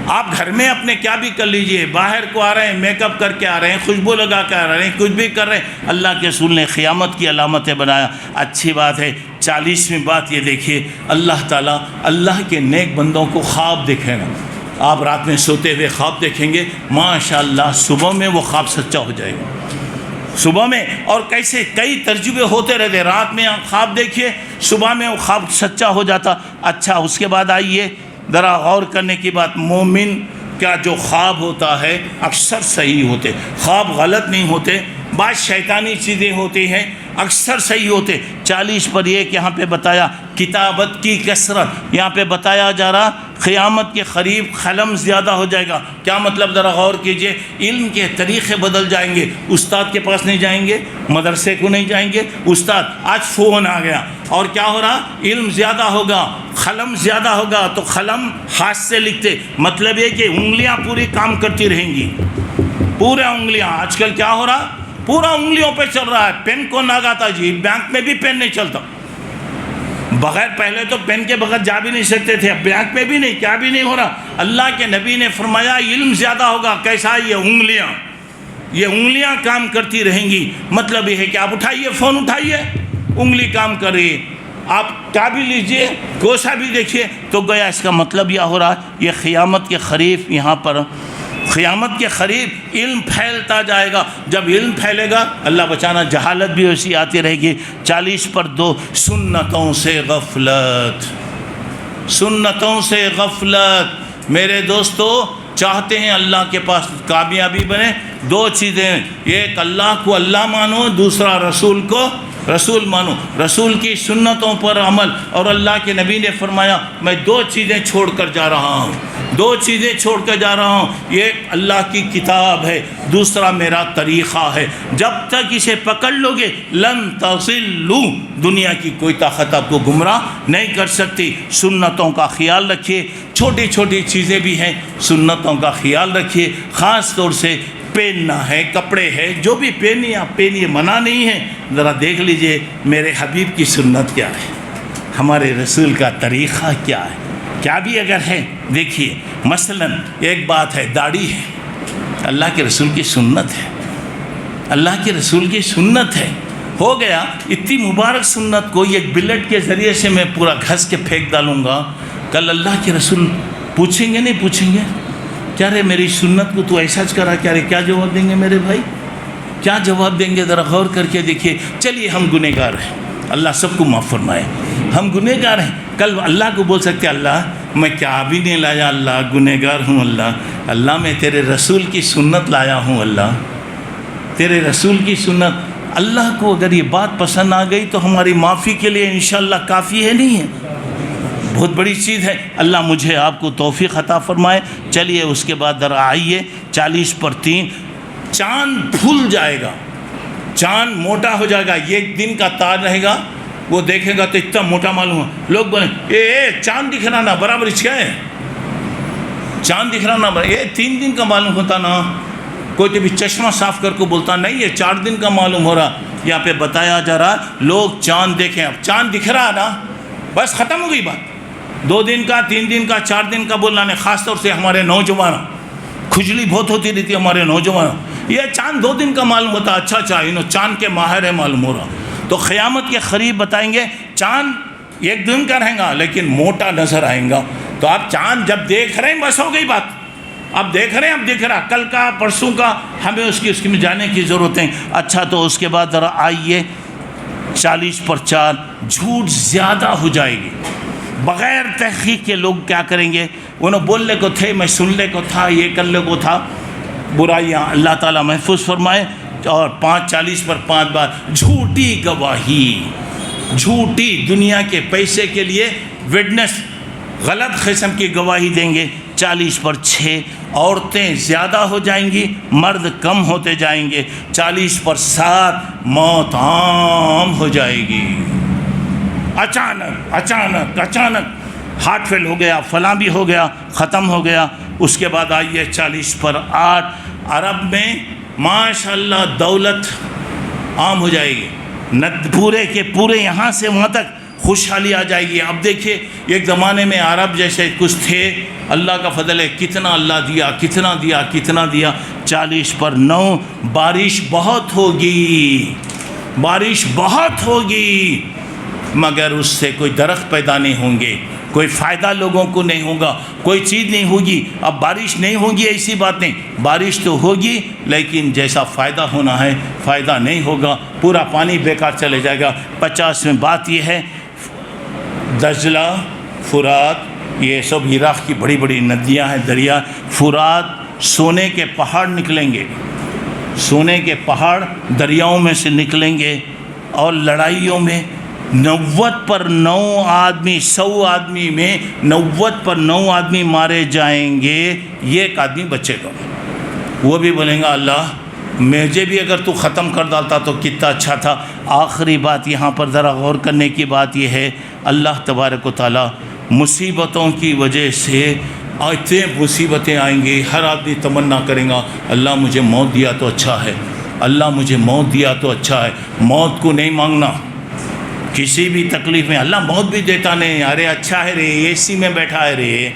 آپ گھر میں اپنے کیا بھی کر لیجئے، باہر کو آ رہے ہیں میک اپ کر کے آ رہے ہیں، خوشبو لگا کے آ رہے ہیں، کچھ بھی کر رہے ہیں، اللہ کے رسول نے قیامت کی علامتیں بنایا۔ اچھی بات ہے۔ 40ویں بات یہ دیکھیے، اللہ تعالیٰ اللہ کے نیک بندوں کو خواب دکھے گا۔ آپ رات میں سوتے ہوئے خواب دیکھیں گے، ماشاءاللہ صبح میں وہ خواب سچا ہو جائے گا۔ صبح میں اور کیسے کئی تجربے ہوتے رہتے، رات میں آپ خواب دیکھیے، صبح میں وہ خواب سچا ہو جاتا۔ اچھا، اس کے بعد آئیے ذرا غور کرنے کی بات، مومن کا جو خواب ہوتا ہے اکثر صحیح ہوتے، خواب غلط نہیں ہوتے، بعض شیطانی چیزیں ہوتی ہیں اکثر صحیح ہوتے۔ 40 پر یہ کہ یہاں پہ بتایا کتابت کی کثرت، یہاں پہ بتایا جا رہا قیامت کے قریب قلم زیادہ ہو جائے گا۔ کیا مطلب؟ ذرا غور کیجئے، علم کے طریقے بدل جائیں گے، استاد کے پاس نہیں جائیں گے، مدرسے کو نہیں جائیں گے، استاد آج فون آ گیا اور کیا ہو رہا، علم زیادہ ہوگا، قلم زیادہ ہوگا، تو قلم ہاتھ سے لکھتے، مطلب یہ کہ انگلیاں پوری کام کرتی رہیں گی، پورے انگلیاں۔ آج کل کیا ہو رہا، پورا انگلیوں پہ چل رہا ہے۔ پین کون آگاتا جی؟ بینک میں بھی پین نہیں چلتا، بغیر پہلے تو پین کے بغیر جا بھی نہیں سکتے تھے، اب بینک میں بھی نہیں، کیا بھی نہیں ہو رہا۔ اللہ کے نبی نے فرمایا علم زیادہ ہوگا، کیسا؟ یہ انگلیاں کام کرتی رہیں گی۔ مطلب یہ ہے کہ آپ اٹھائیے، فون اٹھائیے، انگلی کام کر رہی ہے، آپ کیا بھی لیجئے، گوشہ بھی دیکھیے، تو گویا اس کا مطلب یہ ہو رہا ہے یہ قیامت کے قریب، یہاں پر قیامت کے قریب علم پھیلتا جائے گا۔ جب علم پھیلے گا، اللہ بچانا، جہالت بھی ویسی آتی رہے گی۔ 40 پر 2، سنتوں سے غفلت، سنتوں سے غفلت۔ میرے دوستو، چاہتے ہیں اللہ کے پاس کامیابی بنے، 2 چیزیں، ایک اللہ کو اللہ مانو، دوسرا رسول کو رسول مانو، رسول کی سنتوں پر عمل۔ اور اللہ کے نبی نے فرمایا میں 2 چیزیں چھوڑ کر جا رہا ہوں، 2 چیزیں چھوڑ کر جا رہا ہوں، ایک اللہ کی کتاب ہے، دوسرا میرا طریقہ ہے۔ جب تک اسے پکڑ لو گے لن تصلوا، دنیا کی کوئی طاقت آپ کو گمراہ نہیں کر سکتی۔ سنتوں کا خیال رکھیے، چھوٹی چھوٹی چیزیں بھی ہیں، سنتوں کا خیال رکھیے، خاص طور سے پہننا ہے، کپڑے ہے، جو بھی پہنی آپ پہنیے، منع نہیں ہے۔ ذرا دیکھ لیجئے میرے حبیب کی سنت کیا ہے، ہمارے رسول کا طریقہ کیا ہے، کیا بھی اگر ہے دیکھیے۔ مثلا ایک بات ہے، داڑھی ہے، اللہ کے رسول کی سنت ہے، اللہ کے رسول کی سنت ہے۔ ہو گیا اتنی مبارک سنت کو ایک بلیٹ کے ذریعے سے میں پورا گھس کے پھینک ڈالوں گا، کل اللہ کے رسول پوچھیں گے نہیں پوچھیں گے کیا رے میری سنت کو تو ایسا کرا، کیا رے؟ کیا جواب دیں گے میرے بھائی؟ کیا جواب دیں گے؟ ذرا غور کر کے دیکھیے۔ چلیے ہم گنہگار ہیں، اللہ سب کو معاف فرمائے، ہم گنہگار ہیں، کل اللہ کو بول سکتے اللہ میں کیا بھی نہیں لایا، اللہ گنہگار ہوں، اللہ میں تیرے رسول کی سنت لایا ہوں، اللہ تیرے رسول کی سنت۔ اللہ کو اگر یہ بات پسند آ گئی تو ہماری معافی کے لیے انشاءاللہ کافی ہے، نہیں ہے؟ بہت بڑی چیز ہے۔ اللہ مجھے آپ کو توفیق عطا فرمائے۔ چلیے اس کے بعد ذرا آئیے 40 پر 3، چاند پھول جائے گا، چاند موٹا ہو جائے گا، ایک دن کا تار رہے گا، وہ دیکھے گا تو اتنا موٹا معلوم ہے، لوگ بولیں اے چاند دکھ رہا نا برابر اس کا ہے، چاند دکھ رہا نا، یہ 3 دن کا معلوم ہوتا نا، کوئی تو بھی چشمہ صاف کر کو بولتا نہیں یہ 4 دن کا معلوم ہو رہا۔ یہاں پہ بتایا جا رہا لوگ چاند دیکھیں، اب چاند دکھ رہا نا، بس ختم ہو گئی بات۔ 2 دن کا، 3 دن کا، 4 دن کا بولنا نہیں، خاص طور سے ہمارے نوجوان، کھجلی بہت ہوتی رہتی ہے ہمارے نوجوان، یہ چاند 2 دن کا معلوم ہوتا، اچھا انہوں چاند کے ماہر ہے معلوم ہو رہا۔ تو قیامت کے قریب بتائیں گے چاند 1 دن کا رہیں گا لیکن موٹا نظر آئیں گا۔ تو آپ چاند جب دیکھ رہے ہیں بس ہو گئی بات، اب دیکھ رہے ہیں، اب دیکھ رہا، کل کا پرسوں کا ہمیں اس کی میں جانے کی ضرورت ہے۔ اچھا تو اس کے بعد ذرا آئیے 40 پر 4، جھوٹ زیادہ ہو جائے گی، بغیر تحقیق کے لوگ کیا کریں گے، انہوں بولنے کو تھے، میں سننے کو تھا، یہ کرنے کو تھا، برائیاں اللہ تعالیٰ محفوظ فرمائے۔ اور 40 پر 5 بار جھوٹی گواہی، جھوٹی دنیا کے پیسے کے لیے وٹنس غلط قسم کی گواہی دیں گے، 40 پر 6 عورتیں زیادہ ہو جائیں گی، مرد کم ہوتے جائیں گے، 40 پر 7 موت عام ہو جائے گی، اچانک اچانک اچانک ہارٹ فیل ہو گیا، فلاں بھی ہو گیا، ختم ہو گیا۔ اس کے بعد آئیے 40 پر 8 عرب میں ماشاءاللہ دولت عام ہو جائے گی، پورے کے پورے یہاں سے وہاں تک خوشحالی آ جائے گی۔ اب دیکھیے ایک زمانے میں عرب جیسے کچھ تھے، اللہ کا فضل ہے کتنا اللہ دیا، کتنا دیا، کتنا دیا۔ 40 پر 9 بارش بہت ہوگی، بارش بہت ہوگی، مگر اس سے کوئی درخت پیدا نہیں ہوں گے، کوئی فائدہ لوگوں کو نہیں ہوگا، کوئی چیز نہیں ہوگی۔ اب بارش نہیں ہوگی ایسی بات نہیں، بارش تو ہوگی لیکن جیسا فائدہ ہونا ہے فائدہ نہیں ہوگا، پورا پانی بیکار چلے جائے گا۔ 50 میں بات یہ ہے دجلہ، فرات، یہ سب عراق کی بڑی بڑی ندیاں ہیں، دریا۔ فرات سونے کے پہاڑ نکلیں گے، سونے کے پہاڑ دریاؤں میں سے نکلیں گے، اور لڑائیوں میں 90 پر 9 آدمی، 100 آدمی میں 90 پر 9 آدمی مارے جائیں گے، یہ ایک آدمی بچے گا۔ وہ بھی بولیں گا اللہ مجھے بھی اگر تو ختم کر ڈالتا تو کتنا اچھا تھا۔ آخری بات یہاں پر ذرا غور کرنے کی بات یہ ہے، اللہ تبارک و تعالی مصیبتوں کی وجہ سے اتنے مصیبتیں آئیں گی، ہر آدمی تمنا کرے گا اللہ مجھے موت دیا تو اچھا ہے، اللہ مجھے موت دیا تو اچھا ہے۔ موت کو نہیں مانگنا کسی بھی تکلیف میں، اللہ موت بھی دیتا نہیں، ارے اچھا ہے رے، اے سی میں بیٹھا ہے رے،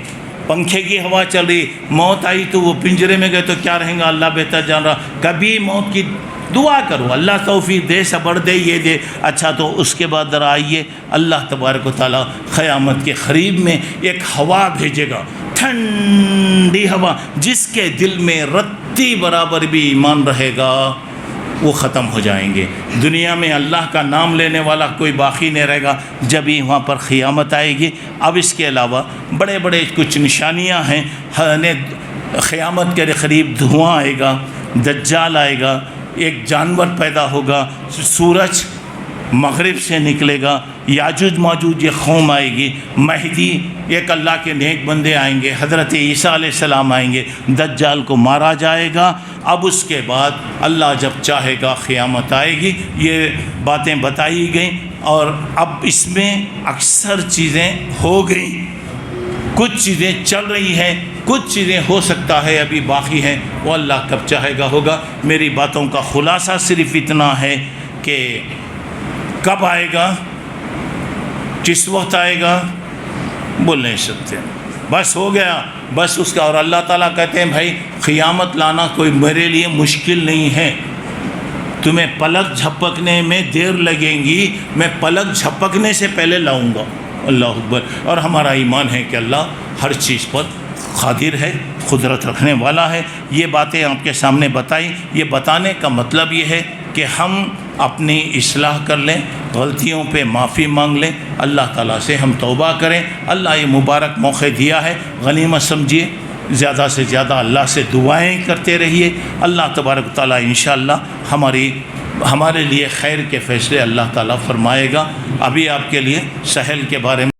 پنکھے کی ہوا چل رہی، موت آئی تو وہ پنجرے میں گئے تو کیا رہیں گا، اللہ بہتر جان رہا۔ کبھی موت کی دعا کرو اللہ توفیق دے، صبر دے، یہ دے، اچھا۔ تو اس کے بعد ذرا آئیے اللہ تبارک و تعالیٰ قیامت کے قریب میں ایک ہوا بھیجے گا، ٹھنڈی ہوا، جس کے دل میں رتی برابر بھی ایمان رہے گا وہ ختم ہو جائیں گے۔ دنیا میں اللہ کا نام لینے والا کوئی باقی نہیں رہے گا جب ہی وہاں پر قیامت آئے گی۔ اب اس کے علاوہ بڑے بڑے کچھ نشانیاں ہیں، قیامت کے قریب دھواں آئے گا، دجال آئے گا، ایک جانور پیدا ہوگا، سورج مغرب سے نکلے گا، یاجوج ماجوج یہ قوم آئے گی، مہدی ایک اللہ کے نیک بندے آئیں گے، حضرت عیسیٰ علیہ السلام آئیں گے، دجال کو مارا جائے گا۔ اب اس کے بعد اللہ جب چاہے گا قیامت آئے گی۔ یہ باتیں بتائی گئیں، اور اب اس میں اکثر چیزیں ہو گئیں، کچھ چیزیں چل رہی ہیں، کچھ چیزیں ہو سکتا ہے ابھی باقی ہیں، وہ اللہ کب چاہے گا ہوگا۔ میری باتوں کا خلاصہ صرف اتنا ہے کہ کب آئے گا، کس وقت آئے گا بول نہیں سکتے، بس ہو گیا بس اس کا۔ اور اللہ تعالیٰ کہتے ہیں بھائی قیامت لانا کوئی میرے لیے مشکل نہیں ہے، تمہیں پلک جھپکنے میں دیر لگیں گی، میں پلک جھپکنے سے پہلے لاؤں گا۔ اللہ اکبر۔ اور ہمارا ایمان ہے کہ اللہ ہر چیز پر قادر ہے، قدرت رکھنے والا ہے۔ یہ باتیں آپ کے سامنے بتائی، یہ بتانے کا مطلب یہ ہے کہ ہم اپنی اصلاح کر لیں، غلطیوں پہ معافی مانگ لیں، اللہ تعالیٰ سے ہم توبہ کریں۔ اللہ یہ مبارک موقع دیا ہے، غنیمت سمجھیے، زیادہ سے زیادہ اللہ سے دعائیں کرتے رہیے۔ اللہ تبارک تعالیٰ انشاءاللہ ہمارے لیے خیر کے فیصلے اللہ تعالیٰ فرمائے گا۔ ابھی آپ کے لیے سہل کے بارے میں